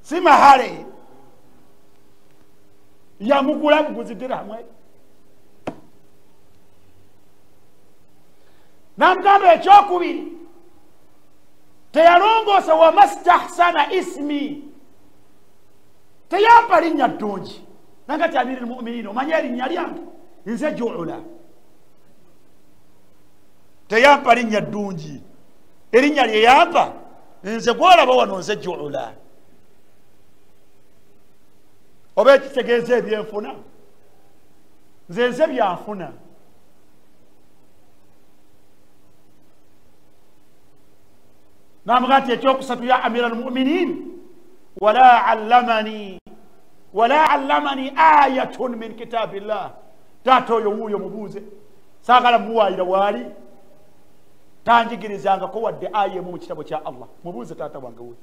Si mahale yamugula buguzi dirhamu. Namugamba ekyokubiri teyalongoosa wa mastahsana ismi, teyampa linnya ddungi. Nanga ti amiri almu'minin, omanye erinnya lyange nze Juula, teyampa linnya ddungi. Erinnya lye yampa nze gwolaba wano nze Juula. Oba ekitegeeza ebyenfuna, nze byanfuna. Namugamba nti ekyokusatu ya amira almuminin, wala allamani ayatun min kitabillah, taata oyo wuuyo mubuuze, saagala muwaayira waali, tanjigirizangako wadde aya emu mu kitabo kya Allah. Mubuuze taata wange wuuyo.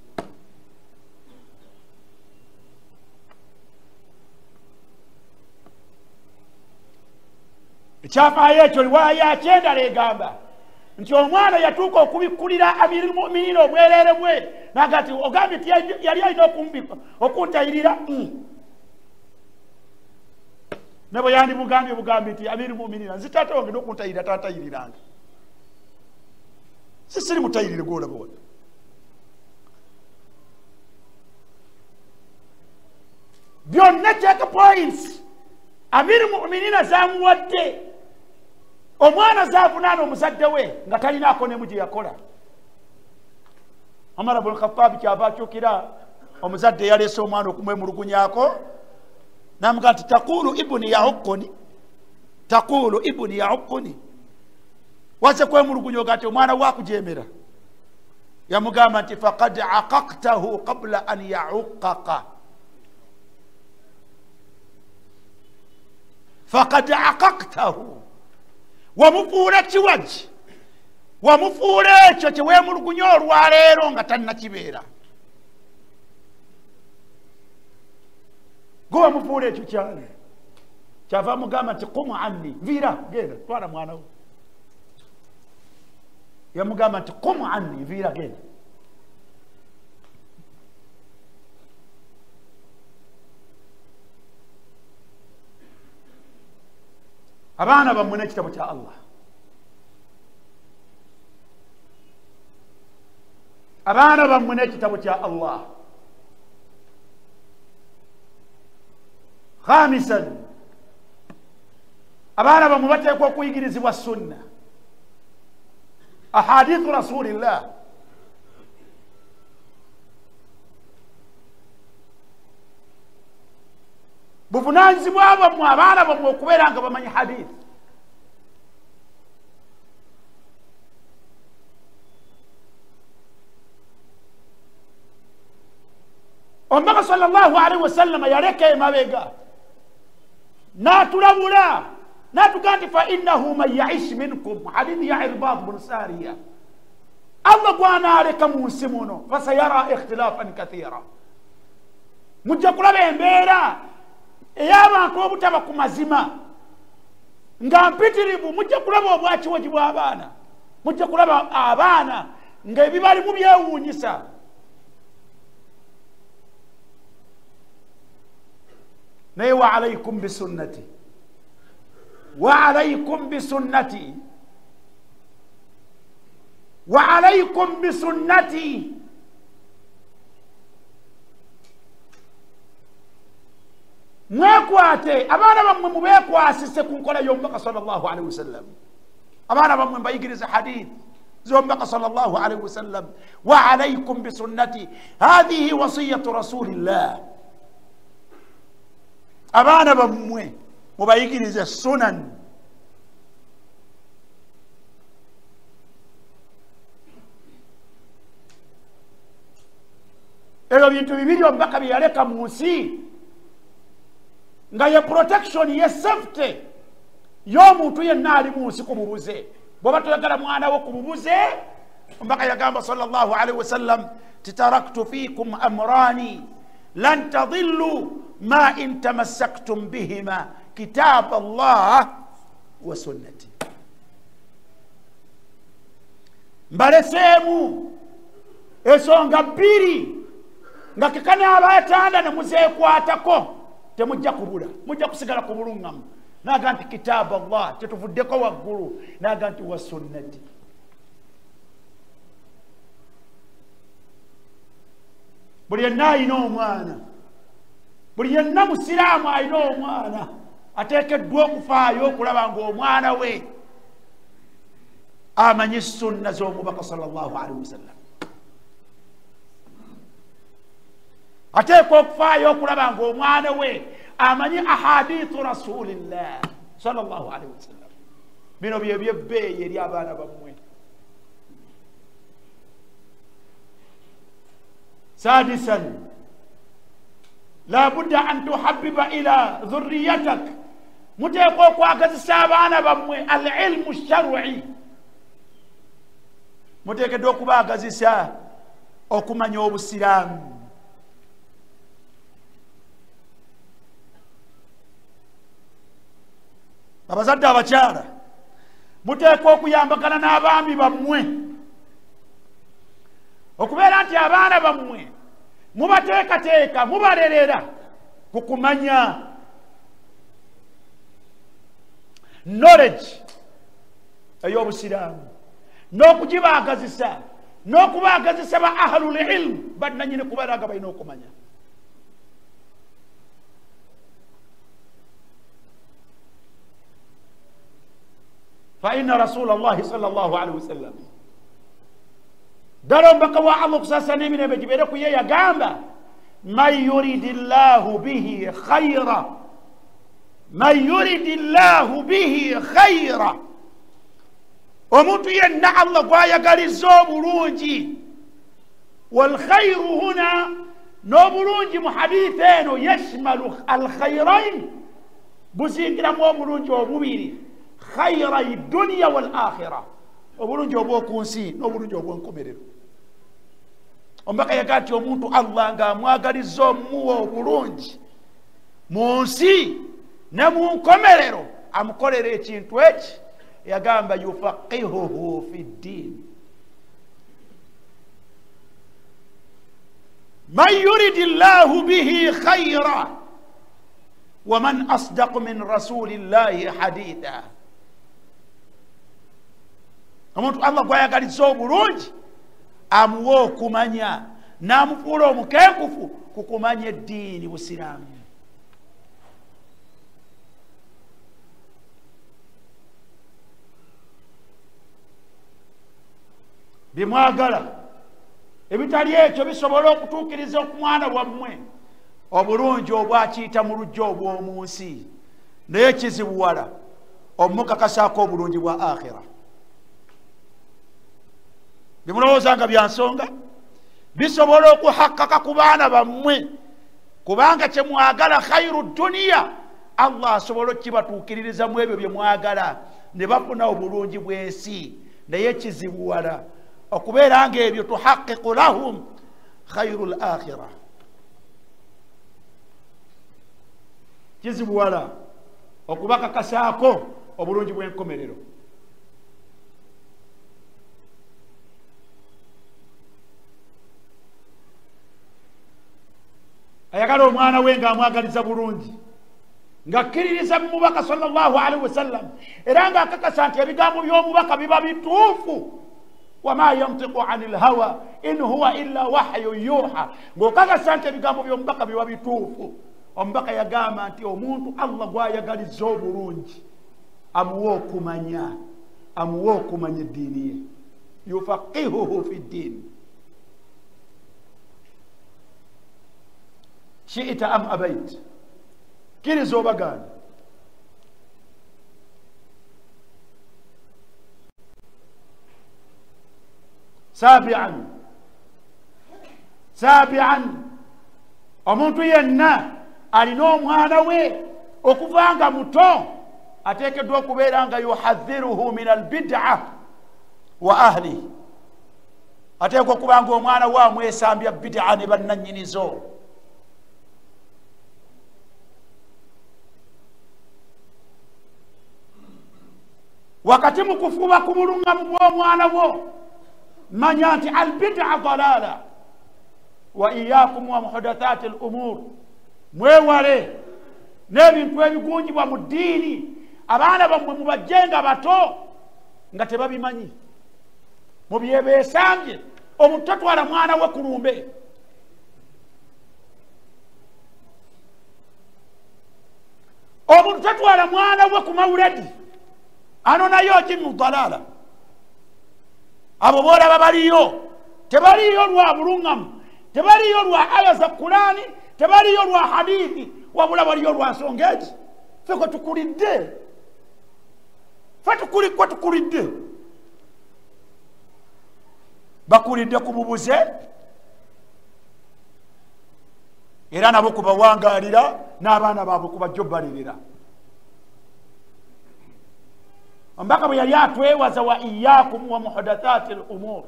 Ekyafaayo ekyo riwaaya 9 legamba nti omwana yatuuka okubikkulira amiri almu'minin obwereere bwe, naga nti ogambye nti yali alina okuntayirira. Ne bwe yandibugambye bugambye nti amiri almu'minin nzi taata wange n'okuntayirira taatayiriranga, siri mutayirire gwolaba wano. Byonna check points amiri almu'minin zamuwadde. Omwana zaavunaana omuzadde we nga talinaako nemu gye yakola. Umar ibn Khattab kyava akyukira omuzadde yaleese omwana okumwemulugunyaako, n'amugamba nti taqulu ibuni yahuqquni, wazze kwemulugunya oga nti omwana wakujeemera. Yamugamba nti faqad aqaqtahu qabla an yahuqqaka, فقد عققته ومفوله kiwaji wamufuula ekyo kyeweemulugunya olwaleero nga tannakibeera gwe wamufuula ekyo kyali kyava mugamba nti qumu anni viira genda twala mwana wo yamugamba nti qumu anni viira genda abaana bammwe n'ekitabo kya Allah abaana bammwe n'ekitabo kya Allah khamisan abaana bammwe bateekwa okuyigirizibwa sunna ahadithu rasulillah buvunaanyizibwa bammwe abaana bammwe okubeera nga bamanyi hadith omubaka sallallahu alaihi wasallam yaleka emabega n'atulabula n'atugaa nti fa innahu man yaish minkum hadithi ya Irbad bin Sariya Allah gwanaaleka mu nsi muno fasayara ikhtilafan kathira mujja kulaba embeera ey'abantu obutaba ku mazima nga mpitirivu mujja kulaba obwakiwogi bw'abaana mujja kulaba abaana ng'ebibalimu byewuunyisa naye wa alaikum bisunnati wa alaikum bisunnati wa alaikum bisunnati mwekwate abaana bammwe mubeekwasise ku nkola y'omubaka sallallahu alaihi wasallam abaana bammwe mbayigiriza hadith z'omubaka sallallahu alaihi wasallam wa alaikum bisunnati hadhihi wasiyatu rasulillah abaana bammwe mubayigirize sunan ebyo bintu bibiri omubaka bye yaleka mu nsi nga ye protection ye safety y'omuntu yenna ali mu nsi ku bubuze bw'oba toyagala mwana wo ku bubuze omubaka yagamba sallallahu alaihi wasallam titaraktu fikum amrani lan tadillu ما إن تمسكتم بهما كتاب الله وسنتي mbalesemu ensonga bbiri nga kekana abayatanda ne muzeekwatako temujja kubula mujja kusigala ku bulungamu naga nti kitaabu Allah tetuvuddeko waggulu naga nti wa sunnati buli yenna alina omwana buli yenna musiraamu alina omwana ateekeddwa okufaayo okulaba ng'omwana we amanyi sunna z'omubaka sallallahu alaihi wasallam ateekwa okufaayo okulaba ng'omwana we amanyi ahadithu rasulillah sallallahu alaihi wasallam bino bye byebbeeyi eri abaana bammwe sadisan la budda an tuhabbiba ila dhurriyatak muteekwa okwagazisa abaana bammwe alilmu shar'i muteekeddwa okubaagazisa okumanya obusiraamu abazadde abakyala muteekwa okuyambagana n'abaami bammwe okubeera nti abaana bammwe mubateekateeka mubalerera ku kumanya knowledge ey'obusiraamu n'okugibaagazisa n'okubaagazisa ba ahlul ilm bannanyini kubalaga balina okumanya fa inna rasulallahi sallallahu alaihi wasallam ddala omubaka wa Allah okusaasa n'emirembe gibeere ku ye yagamba man yuridi llahu bihi khayra man yuridi llahu bihi khayra omuntu yenna Allah gwayagaliza obulungi walkhayru huna n'obulungi mu hadith eno yashmalu alkhayrain buzingiramu obulungi obubiri khayra dunya wal akhirah obulungi obw'oku nsi n'obulungi obw'enkomerero omubaka yagaa nti omuntu Allah ng'amwagaliza omuwa obulungi mu nsi ne mu nkomerero amukolera ekintu eki yagamba yufaqihuhu fi ddiin man yuridi llahu bihi khayra wa man asdaqu min rasulillahi haditha omuntu Allah gwayagaliza obulungi amuwa okumanya n'amufuula omukenkufu ku kumanya eddiini busiraamu bimwagala ebitali ekyo bisobola okutuukiriza okumwana wammwe obulungi obwakiyita mu lujja obw'omu nsi naye kizibuwala omukakasaako obulungi bwa akhira bimulowooza nga byansonga bisobola okuhakkaka ku baana bammwe kubanga kyemwagala khairu duniya Allah asobola okukibatuukiririza mu ebyo bye mwagala ne bafuna obulungi bw'ensi naye kizibuwala okubeera nga ebyo tuhaqqiqu lahum khairu al-akhirah kizibuwala okubakakasaako obulungi bw'enkomerero ayagala omwana we ng'amwagaliza bulungi ng'akkiririza mu mubaka sallallahu alaihi wasallam era ng'akakasa nti ebigambo by'omubaka biba bituufu wama yantiqu anil hawa in huwa illa wahyu yuha ng'okakasa nti ebigambo by'omubaka biba bituufu omubaka yagamba nti omuntu Allah gwayagaliza obulungi amuwa okumanya eddiini ye yufaqihuhu fi ddiin shi'ita am abait kiriza obagaana sabian omuntu yenna alina omwana we okuva nga muto ateekeddwa okubeera nga yuhadhiruhu min albid'a wa ahli ateekwa okuba nga omwana we amwesambya bid'a ne bannannyinizo wakati mu kufuba ku bulungamu bw'omwana wo manya nti albid'a dalala wa iyakum wa muhdathati al-umur mwewale n'ebintu ebigungibwa mu ddiini abaana bammwe mubajjenga bato nga tebabimanyi mubyebeesambye omuntu tatwala mwana we ku lumbe omuntu tatwala mwana we ku mawuledi ano nayo kimu dalala abo boolaba baliyo tebaliyo lwa bulungamu tebaliyo lwa aya za Qur'ani tebaliyo lwa hadithi wabula baliyo lwa nsonga eki ffe kwe tukulidde bakulidde kububuze era nabo kubawangalira n'abaana baabwe kubajjobbalirira omubaka bwe yali atwewaza wa iyakum wa muhdathati al-umur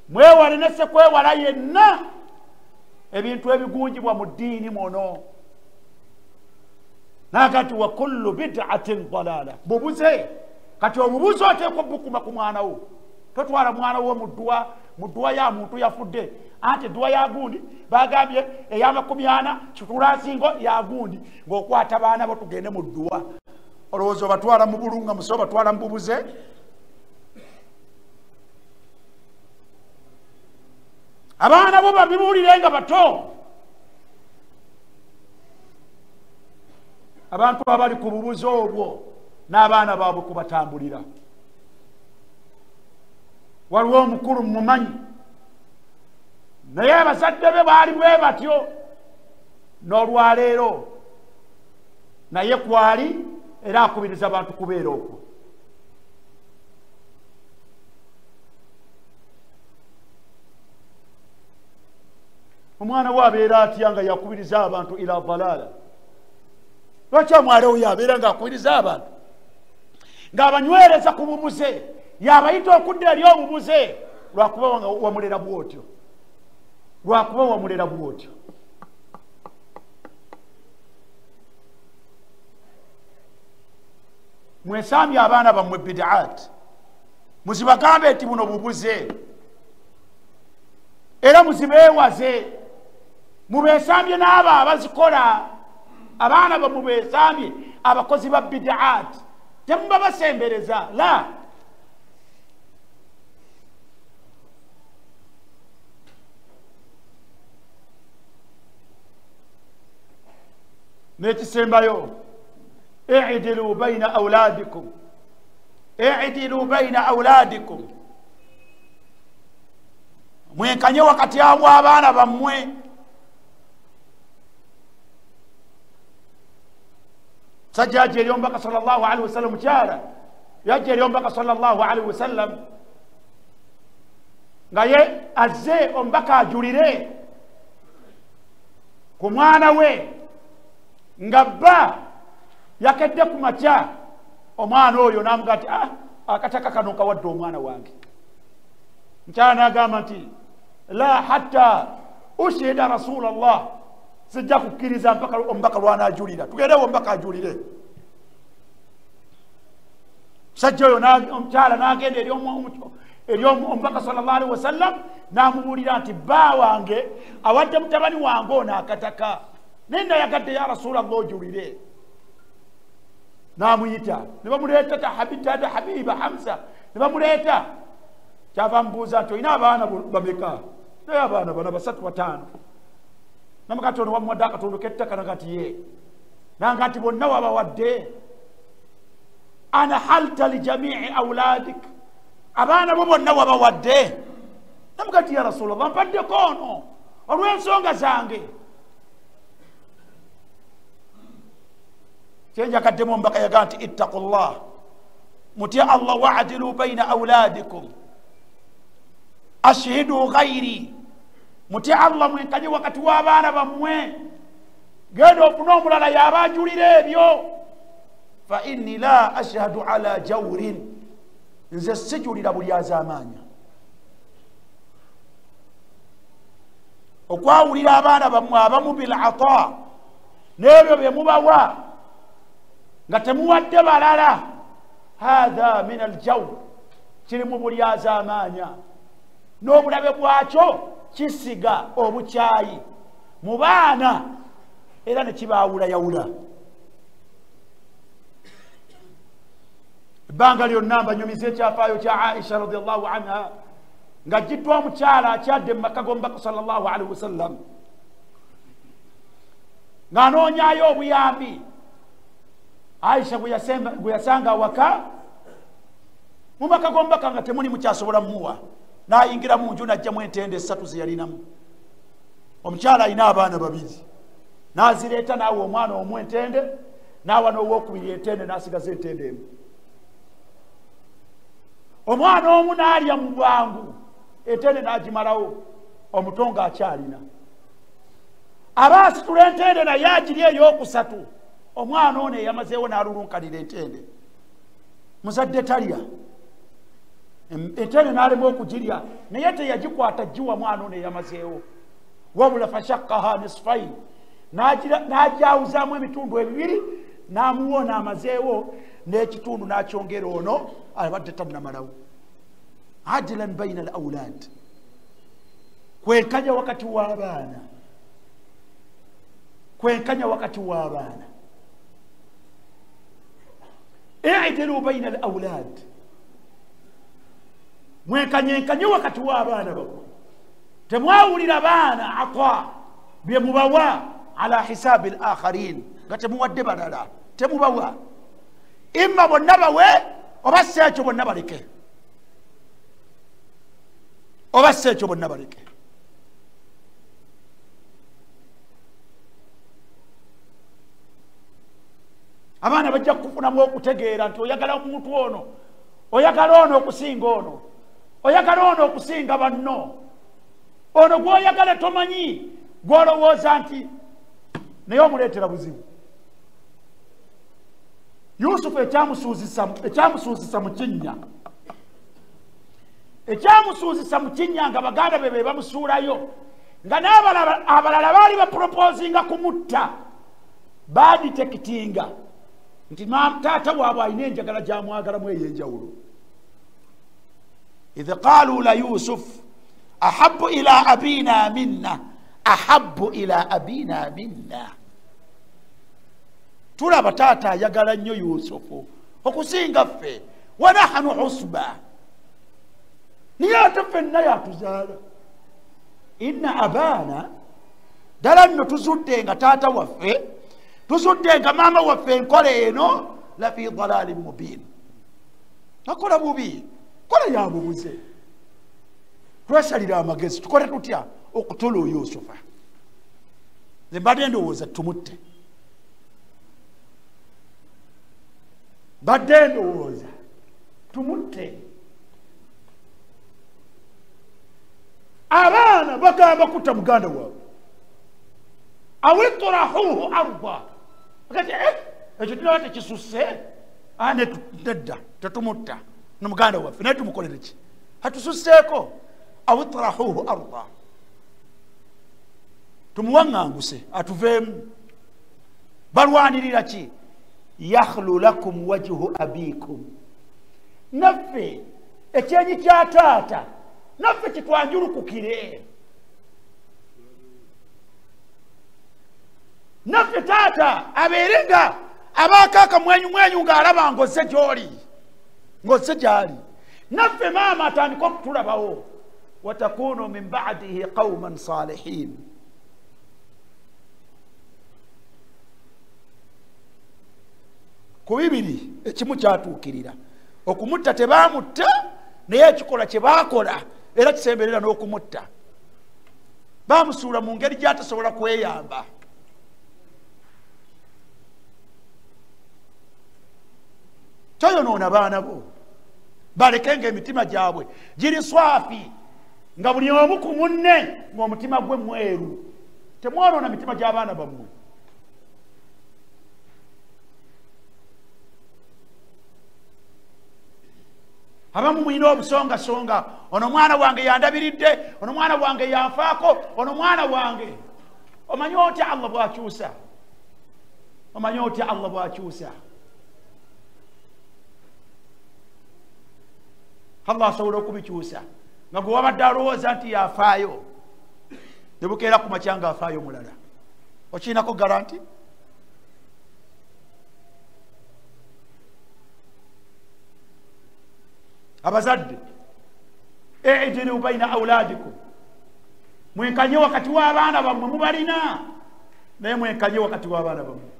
mwewale ne sekwewala yenna ebintu ebigungibwa mu ddiini muno nakati wa kullu bid'atin dalala bubuze kati obubuze oteekwa bukuma ku mwana wo totwala mwana wo mu dduwa ya muntu yafudde anti dduwa ya gundi bagambye ey'amakumi-ana kitulasingo ya gundi ng'okwata baana bo tugende mu dduwa olowooza obatwala mu bulungamu so obatwala mu bubuze abaana bo babibuulire nga bato abantu abali ku bubuze obwo n'abaana baabwe kubatambulira waliwo omukulu mumanyi naye abazadde be baali bwe batyo n'olwaleero naye kwali era akubiriza abantu kubeera okwo omwana we abeera atya nga yakubiriza abantu ila dalala lwaki omwala oyo abeera ng'akwiriza abantu ng'abanywereza ku bubuze yabayita okudda eri obubuze lwakuba wamulera bwotyo mwesambye abaana bammwe bidaat muzibagambe nti buno bubuze era muzibeewaze mubesambye n'abo abazikola abaana bammwe besambye abakozi ba bidaat temuba basembereza la nekisembayo اعدلوا بين أولادكم mwenkanye wakati abo abaana bammwe sajja yajja eri omubaka sallallahu alaihi wasallam mukyala yajja eri omubaka sallallahu alaihi wasallam nga ye azze omubaka ajulire ku mwana we nga bba yakedde ku makya omwana oyo namuga nti akataka kano kawadde omwana wange mukyala n'agamba nti la hatta ushhida rasulallah sijja kukkiriza mpaka omubaka lwanaajulira tugendewo omubaka ajulire musajja oyo omukyala n'agenda eri omubaka sallallahu alaihi wasallam n'amubuulira nti bba wange awadde mutabani wange ono akataka naye nayagadde ya rasulallah ojulire namuyita ne bamuleeta habiba hamza ne bamuleeta kyava mubuuza nti olina abaana bameka naye abaana bana 3 5 namukatono wamuwadde akatondo kettaka nagati ye nanga nti bonna wabawadde ana halta li jamii auladik abaana bo bonna wabawadde namugati ya rasulallah mpaddeko ono olw'ensonga zange kyenja kaddemu omubaka yagaa nti ittaqullah mutya allah waadilu baina auladikum ashhidu ghairi mutya allah mwenkanye wakati w'abaana bammwe genda ofune omulala yaba ajulira ebyo fa inni la ashhadu ala jawrin nze sijulira buli azaamaanya okwawulira abaana bammwe abamu bil ata n'ebyo bye mubawa nga temuwadde balala hatha min aljawr kiri mu buli azaamaanya n'obulabe bwakyo kisiga obukyayi mu baana era ne kibaawulayawula ebbanga lyonna mbanyumiza ekyafaayo kya aisha radiallahu anha nga jiddwa omukyala akyadde mu maka g'omubaka sallallahu alaihi wasallam ng'anoonyaayo obuyambi aisha gwe yasanga awaka mu maka g'omubaka nga temuli mukyasobola mumuwa n'ayingira mu nju n'ajjamu entende 3 ze yalinamu omukyala alina abaana 2 n'azireeta n'awa omwana omu entende n'awa n'owokubiri entende n'asigaza entende emu omwana omu n'alya mu bwangu entende n'agimalawo omuto nga akyalina abaasitula entende naye agiri ey'okusatu omwana ono eyamazeewo n'alulunkanira entende muzadde talya entende n'alema okugirya naye teyagikwata giwa mwana ono eyamazeewo wabula fashakkaha nisfain n'ajawuzaamu ebitundu 2 n'amuwona amazeewo n'ekitundu n'akyongera ono abadde tannamalawo adilan baina al aulad kwenkanya wakati w'abaana i'dilu baina al aulad mwenkanyenkanye wakati w'abaana bamwe temwawulira baana ata bye mubawa ala hisabi al akharin nga temuwadde balala temubawa imma bonna bawe oba seekyo bonna baleke abaana bajja kufunamu okutegeera nti oyagala omuntu ono oyagala ono okusinga ono oyagala ono okusinga banno ono gwoyagala tomanyi gwolowooza nti naye omuleetera buzibu Yusufu ekyamusuuzisa mu kinnya, ekyamusuuzisa mu kinnya nga baganda be bamusuulayo, nga n'abalala baali baproposinga kumutta, baditekitinga nti taata waabwe alina enjagala gyamwagalamu ey'enjawulo. idh qaalu la Yusuf ahabbu ila abina minna, ahabbu ila abina minna. Tulaba taata ayagala nnyo Yusufu okusinga ffe, wa nahnu usba, niye ate ffenna yatuzaala. Inna abana, ddala nno tuzudde nga taata waffe, tuzudde nga maama waffe enkola eno la fi dalalin mubin, akola bubi, kola yabubuze. Twesalira amagezi tukole tutya okutula Yusufa. Nze mbadde ndowooza tumutte, badde ndowooza tumutte. Abaana bagamba kutta muganda waabwe, awiturahuhu arda, akati ekyo tulaba tekisusse, nedda tetumutta nomuganda waffe naye tumukolere ki, atususseeko. Awiturahuhu arda, tumuwaŋŋanguse atuveemu. Balwanirira ki? Yakhlu lakum wajhu abikum, naffe ekyenyi kya taata naffe kitwanjulukukire. Naffe taata abeere nga abaako akamwenyumwenyu ng'alaba ng'ozze gy'oli, ng'ozze gy'ali. Naffe maama atandika okutulabawo. Watakunu min ba'dihi qawman salihin. Ku bibiri ekimu kyatuukirira. Okumutta tebaamutta, naye ekikola kye baakola era kisemberera n'okumutta. Baamusuula mu ngeri gy'atasobola kweyamba. Toyonoona baana bo, balekenga emitima gyabwe giri swafi, nga buli omu ku munne ng'omutima gwe mweru. Temwonoona mitima gy'abaana bammwe. Abamu mulina obusongasonga, ono mwana wange yandabiridde, ono mwana wange yanfaako, ono mwana wange. Omanyi otya Allah bw'akyusa? Omanyi otya Allah bw'akyusa? Allah asobola okubikyusa nga gwe wabadde alowooza nti yafaayo, ne bukeera ku makya nga afaayo mulala. Okiinako garanti? Abazadde, i'dilu baina awladikum, mwenkanye wakati w'abaana bammwe, mubalina naye mwenkanye wakati w'abaana bammwe.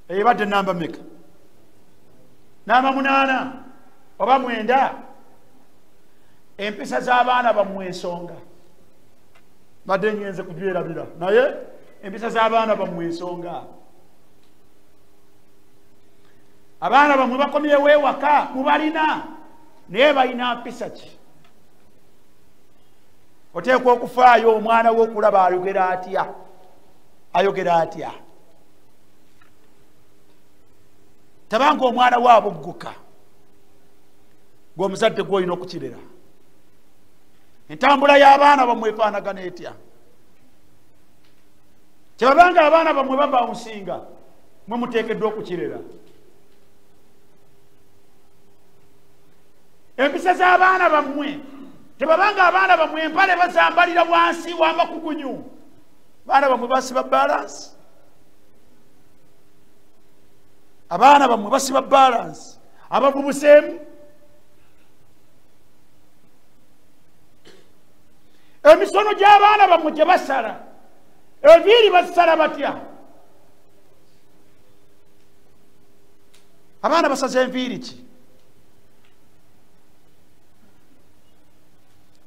Ebadde namba meka? Namba 8 oba 9. Empisa z'abaana bammwe ensonga. Badde nyenze kubyerabira, naye empisa z'abaana bammwe ensonga. Abaana bammwe bakomyewo ewaka, mubalina naye balina mpisa ki? Oteekwa okufaayo omwana w'okulaba ayogera atya, ayogera atya. Tabanga omwana waabo gguka, ng'omuzadde gw'olina okukirera. Entambula y'abaana bammwe efaanagana etya? Kyebabanga abaana bammwe baba omusinga, mwe muteekeddwa okukirera. Empisa z'abaana bammwe, tebabanga abaana bammwe empale bazambalira wansi w'amakugunyu, abaana bammwe basiba balansi. Abaana bammwe basiba balansi, ababubuseemu. Emisono gy'abaana bammwe gye basala, enviiri bazisala batya? Abaana basaza enviiri ki?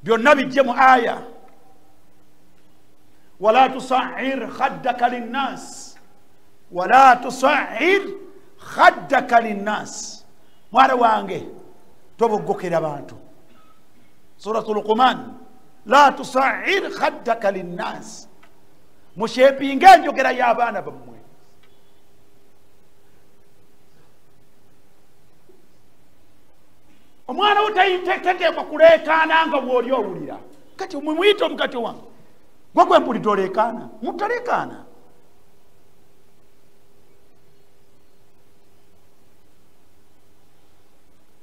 Byonna bijje mu aya. Wala tusa'ir khaddaka linnas, wala tusa'ir khaddaka linnas. Mwana wange toboggokera abantu. Suratul Luqman, la tusa'ir khaddaka linnas. Mushepinga enjogera y'abaana bammwe. omwana utaiteteekwa kuleekaana nga bw'oli owulira kati mumuyite omugati wange gwe gwe mpulidde oleekaana mutaleekaana.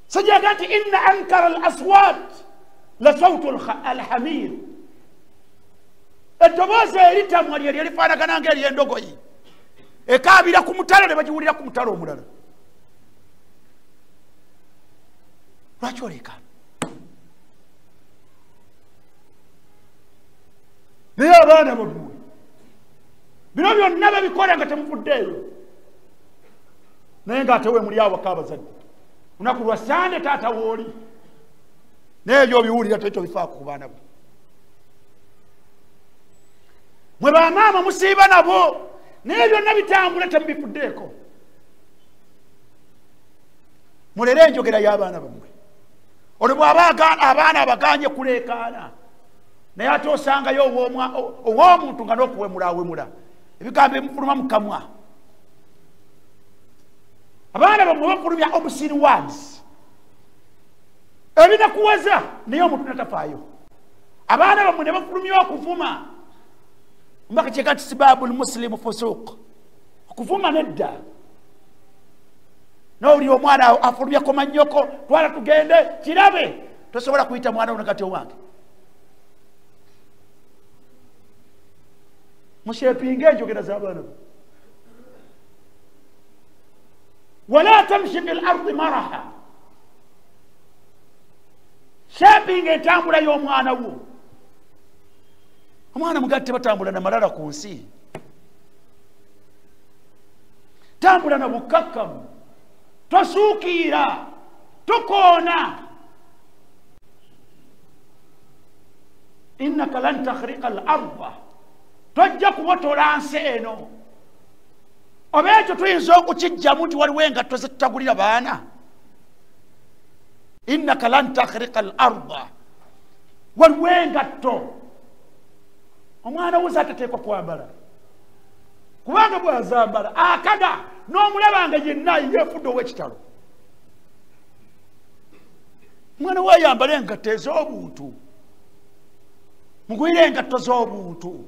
سجاga nti inna ankara al-aswat la sawtu al-hamir, eddoboozi eritamwa lye lifaanagana ng'ery'endogoyi ekaabira ku mutalo ne bagiwulira ku mutalo omulala. Lwaki oleekaana? Naye abaana bammwe bino byonna babikola nga temufuddeeyo, naye ng'ate we muli awaka abazadde lunaku lwa Sande taata wooli n'ebyo biwulira tekyo bifaako ku baana bo. Mwe bamaama musiiba nabo naye byonna bitambula temubifuddeeko. Mulere enjogera y'abaana bammwe. Olwo bw'aba abaana abaganye kuleekaana naye ate osangayo ow'omuntu nga n'okuwemulaawemula ebigambo ebimufuluma mu kamwa. Abaana bammwe bafulumya obscene words ebinakuwaza naye omuntu natafaayo. Abaana bammwe ne bafulumya okuvuma mbaka kyeka nti sibabul muslimu fusuuq, okuvuma nedda. N'oli omwana afulumyako mannyoko twala tugende kirabe, tosobola kuyita mwana onakati owange. Mushepinga enjogera z'abaana bo. ولا تمشي في الأرض مرحا، shaping entambula y'omwana wo. Omwana mugatte batambula na malala ku nsi, tambula na bukkakkamu, tosuukira, tokoona. innaka lan takhriqa al-arda, tojja kubotola nsi eno. Oba ekyo tuyinza okukijjamu nti waliwo engatto zetutagulira baana. innaka lan takhriqa al-arda, waliwo engatto omwana wo zatateekwa kwambala, kubanga bwazambala akada n'omulabanga yenna yeefudde ow'ekitalo. Omwana wo ayambala engatto ez'obuntu, mugwire engatto z'obuntu.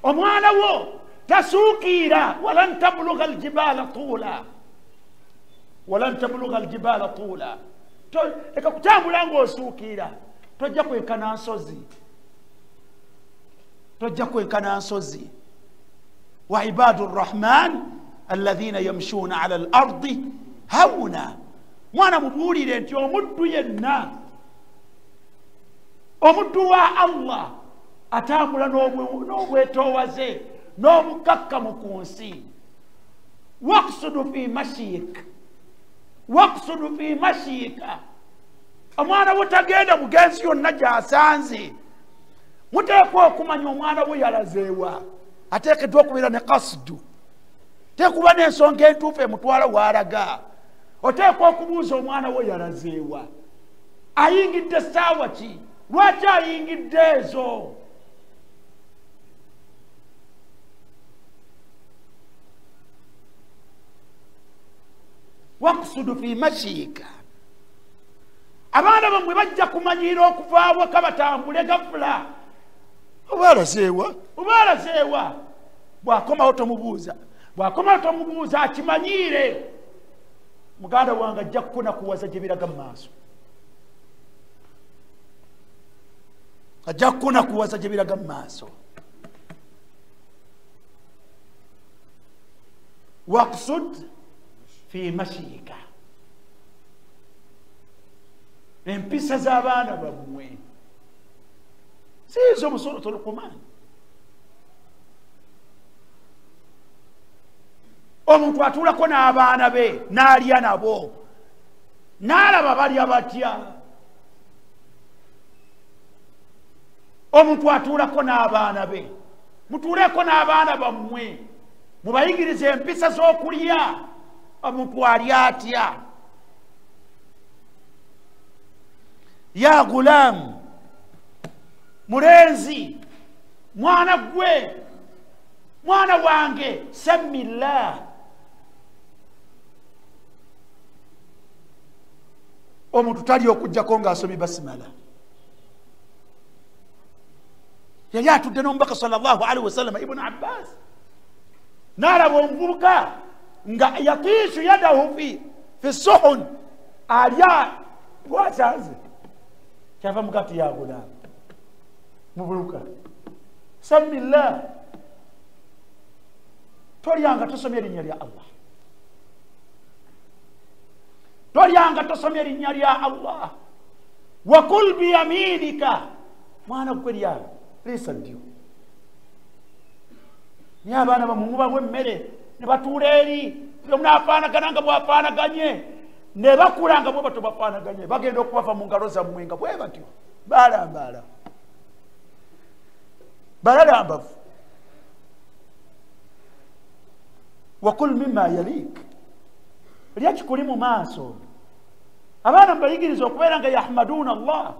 Omwana wo tasuukira walan tabluga aljibala tuula, walan tabluga aljibala tuula. Eka kutambula ng'osuukira tojja kwenkana nsozi, tojja kwenkana nsozi. Wa ibadu rrahman alladhina yamshuna ala al-ardi hawna. Mwana mubuulire nti omuddu yenna, omuddu wa Allah atambula n'obwetoowaze n'obukakkamu ku nsi. Waqsudu fi mashiyik, waqsudu fi mashiyika. Omwana wo tagenda bugenzi yonna gy'asanze. Muteekwa okumanya omwana wo yalazeewa, ateekeddwa okubeera ne qasdu, teekuba n'ensonga entuufu emutwala w'alaga. Oteekwa okubuuza omwana wo yalazeewa, ayingidde ssaawa ki, lwaki ayingidde ezo. Waqsudu fi mashiyika. Abaana bammwe bajja kumanyira okuvaabwe kabatambule gafula. Oba alazeewa, oba alazeewa. Bw'akomawo tomubuuza, bw'akomawo tomubuuza akimanyiire. Muganda wange ajja kukunakuwaza gye biraga mu maaso, ajja kukunakuwaza gye biraga mu maaso. Waqsud fi mashiyika. Empisa z'abaana bammwe siizo mu Suratul Luqman. Omuntu atuulako n'abaana be n'alya nabo, n'alaba balya batya. Omuntu atuulako n'abaana be, mutuuleko n'abaana bammwe, mubayigirize empisa z'okulya. Omuntu alya atya? Ya gulaamu, mulenzi, mwana gwe, mwana wange, sammillah, omuntu tali okujjako ng'asomye basimala. Yali atudde n'omubaka sallallahu alaihi wasallam Ibn Abbas n'alaba omuvubuka nga yakiishu yadahu fi suhun alya bwasanze kyava mugati yagula mubuluka samillah tolyanga tosomye erinnya lya Allah, tolyanga tosomye erinnya lya Allah. Wakul biyaminika mwana gwe lya lisa ddyo. Naye abaana bamumubamu emmere ne batuula eri omunaafaanagana nga bwafaanaganye ne bakula nga bwe bato bafaanaganye bagenda okubava mu ngalo zammwe nga bwe batyo baalambaala balalambavu. Wakul mimma yalik lya kikuli mu maaso. Abaana mbayigiriza okubeera nga yahmaduuna Allah,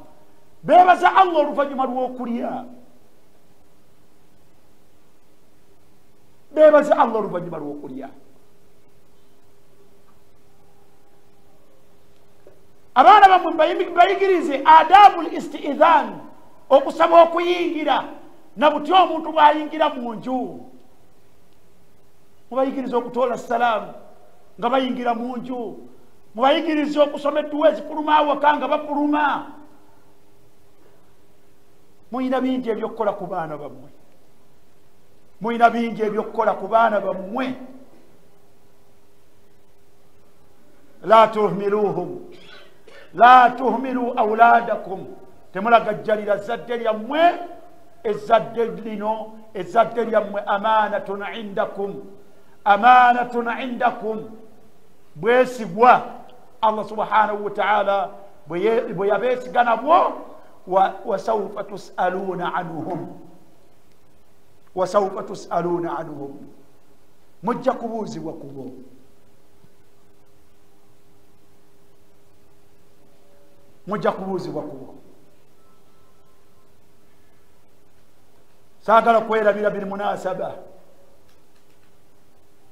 beebaza Allah oluvannyuma lw'okulya, beebaza Allah oluvannyuma lw'okulya. Abaana bamwe bayigirize adabu l-istidhan, okusaba okuyingira na buti omuntu bw'ayingira mu nju. Mubayigiriza okutoola salaamu nga bayingira mu nju, mubayigiriza okusoma edduwa ezifuluma awaka nga bafuluma. Muyina bingi ebyokukola ku baana bammwe, muyina bingi ebyokukola ku baana bammwe. La tuhmiluhum, la tuhmilu awladakum, temulagajjalira zadde lyammwe. Ezadde lino ezadde lyammwe amanatun indakum, amanatun indakum, bwesigwa Allah subhanahu wa ta'ala bwe yabeesiga nabwo. Wasawfa tus'aluuna anhum, wasawfa tus'aluuna anhum, mujja kubuuzibwa kubo. Mujja kubuuzibwa kubo. Saagala kwerabira bil munasaba,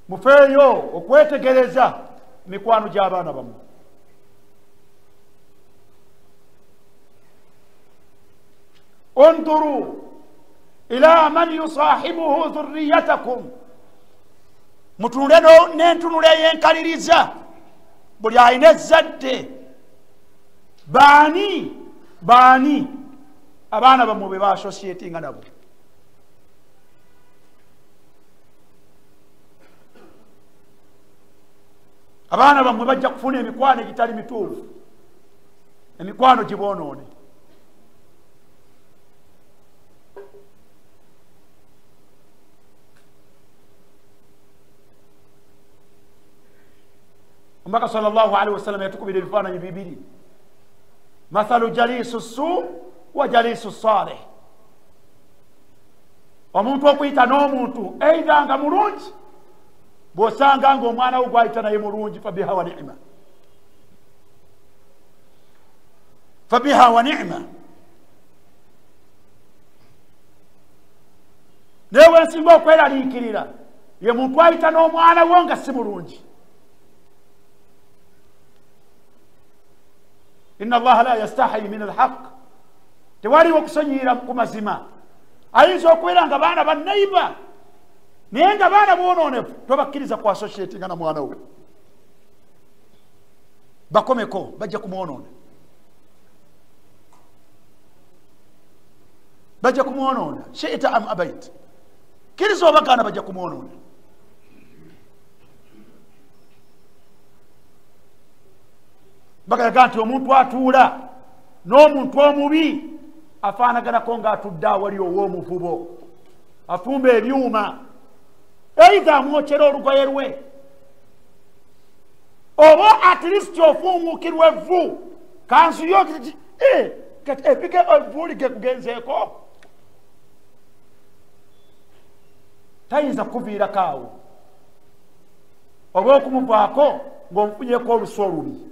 mufeeyo okwetegereza mikwano gy'abaana bammwe. Unduru ila man yusahibuhu dhurriyatakum, mutunule n'entunula ey'enkaliriza buli alina ezzadde. Baani abaana bammwe be baasosyetinga nabo. Abaana bammwe bajja kufuna emikwano egitali mituufu, emikwano giboonoone. Omubaka sallallahu alaihi wasallam yatukubira ebifaananyi bibiri, mathalu jalisu su wa jalisu salih. Omuntu okuyita n'omuntu eitha nga mulungi, bw'osanga nga omwana wo gwayita naye mulungi, fabiha wa ni'ma, fabiha wa ni'ma. Naye wensinga okweraliikirira ye muntu ayita n'omwana wo nga si mulungi. Inna Allah la yastahi min alhaq, tewaliwo okusonyiyira ku mazima. Ayinza okubeera nga baana bannaiba naye nga baana boonoonefu, tobakkiriza ku associatinga na mwana we. Bakomeko, bajja kumwonoona, bajja kumwonoona. Shi'ta am abait, kkiriza obagaana bajja kumwonoona. Bagaga nti omuntu atuula n'omuntu omubi afaanaganako ng'atudde awali ow'omuvubo, afumba ebyuma, eitha amwokyera olugoye lwe, oba at least ofuumuukirwa evvu, kansu yo epike evvu lige kugenzeeko. Tayinza kuviirako awo oba okumuvaako ng'omufunyeko olusu olubi.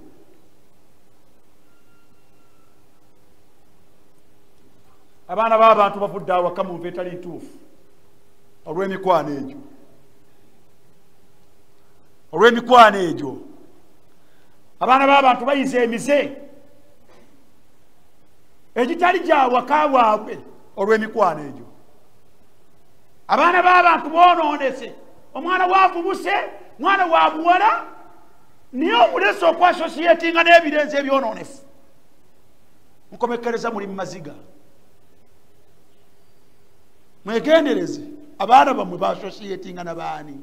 Abaana b'abantu bavudde awaka mu nva etali ntuufu olw'emikwano egyo, olw'emikwano egyo. Abaana b'abantu bayize emize egitali gya waka waabwe olw'emikwano egyo. Abaana b'abantu boonoonese, omwana waavubuse, mwana wa buwala, niye omulesa okwasosietinga n'ebirenze ebyonoonefu. Mukomekkereza muli mumaziga. Mwegendereze abaana bammwe baasosietinga na baani.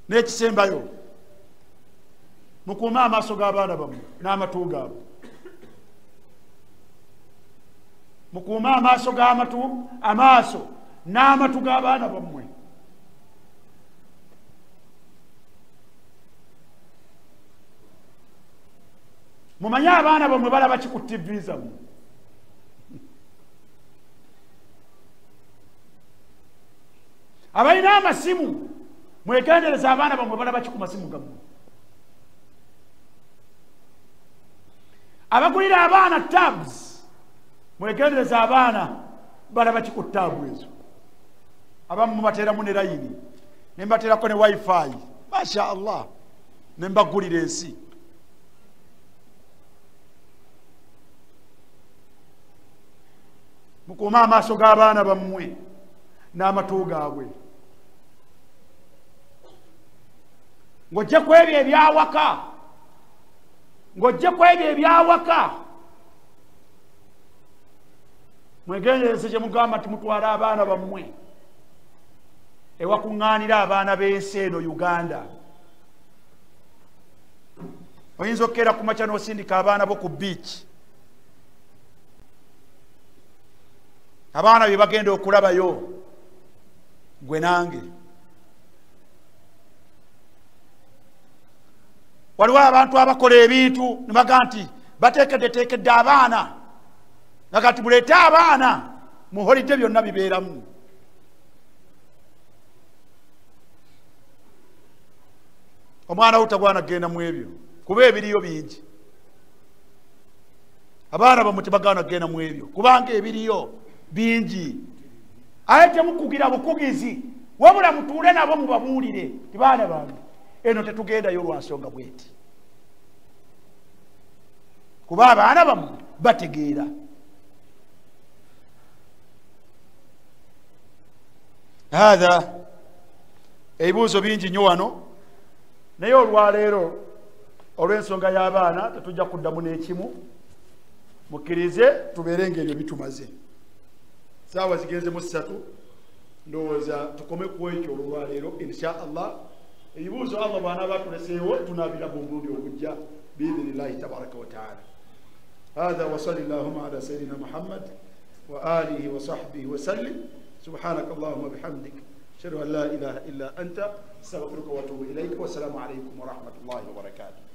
N'ekisembayo mukuume amaaso g'abaana bammwe n'amatu gaabwe. Mukuume amaaso n'amatu g'abaana bammwe. Mumanye abaana bammwe balaba ki ku TV zammwe. Abalina amasimu mwegendereza abaana bammwe balaba ki ku masimu gammwe. Abagulira abaana tabs mwegendereza abaana balaba ki ku tabu ezo. Abamu mubateeramu ne layini ne mbateerako ne wifi, masha Allah, ne mbagulira ensi. Mukuume amaaso g'abaana bammwe n'amatu gaabwe. Ng'ojje ku ebyo ebyawaka, mwegendereze gye mugamba nti mutwala abaana bammwe ewakuŋŋaanira abaana b'ensi eno Uganda. Oyinza okukeera ku makya n'osindika abaana bo ku biiki. Abaana bye bagenda okulabayo gwe nange. Waliwo abantu abakola ebintu ne baga nti bateekedde abaana, naga nti muleete abaana mu holide byonna bibeeramu. Omwana wo tagwana kgenda mu ebyo kuba ebiriyo bingi. Abaana bammwe tebagaana kgenda mu ebyo kubanga ebiriyo bingi. Aye temukugira bukugizi, wabula mutuule nabo mubabuulire ti baana bange eno tetugendayo lwa nsonga bweti, kuba abaana bammwe bategeera. Hatha ebibuuzo bingi nnyo wano, naye olwaleero olw'ensonga y'abaana tetujja kuddamu n'ekimu. Mukkirize tubeere ng'ebyo bitumaze. Saawa zigenzemu 3, ndowooza tukome ku ekyo olwaleero insha Allah. Ebibuuzo Allah bw'anaaba tuleseewo tunaabiraba omulundi ogujja biidhnillahi tabaraka wa taala. Hatha wa sallallahu ala sayyidina Muhammad wa alihi wa sahbihi wa sallim. Subhanaka Allahumma bihamdik, ashhadu an la ilaha illa anta, astaghfiruka wa atubu ilayk. Wa assalamu alaykum wa rahmatullahi wa barakatuh.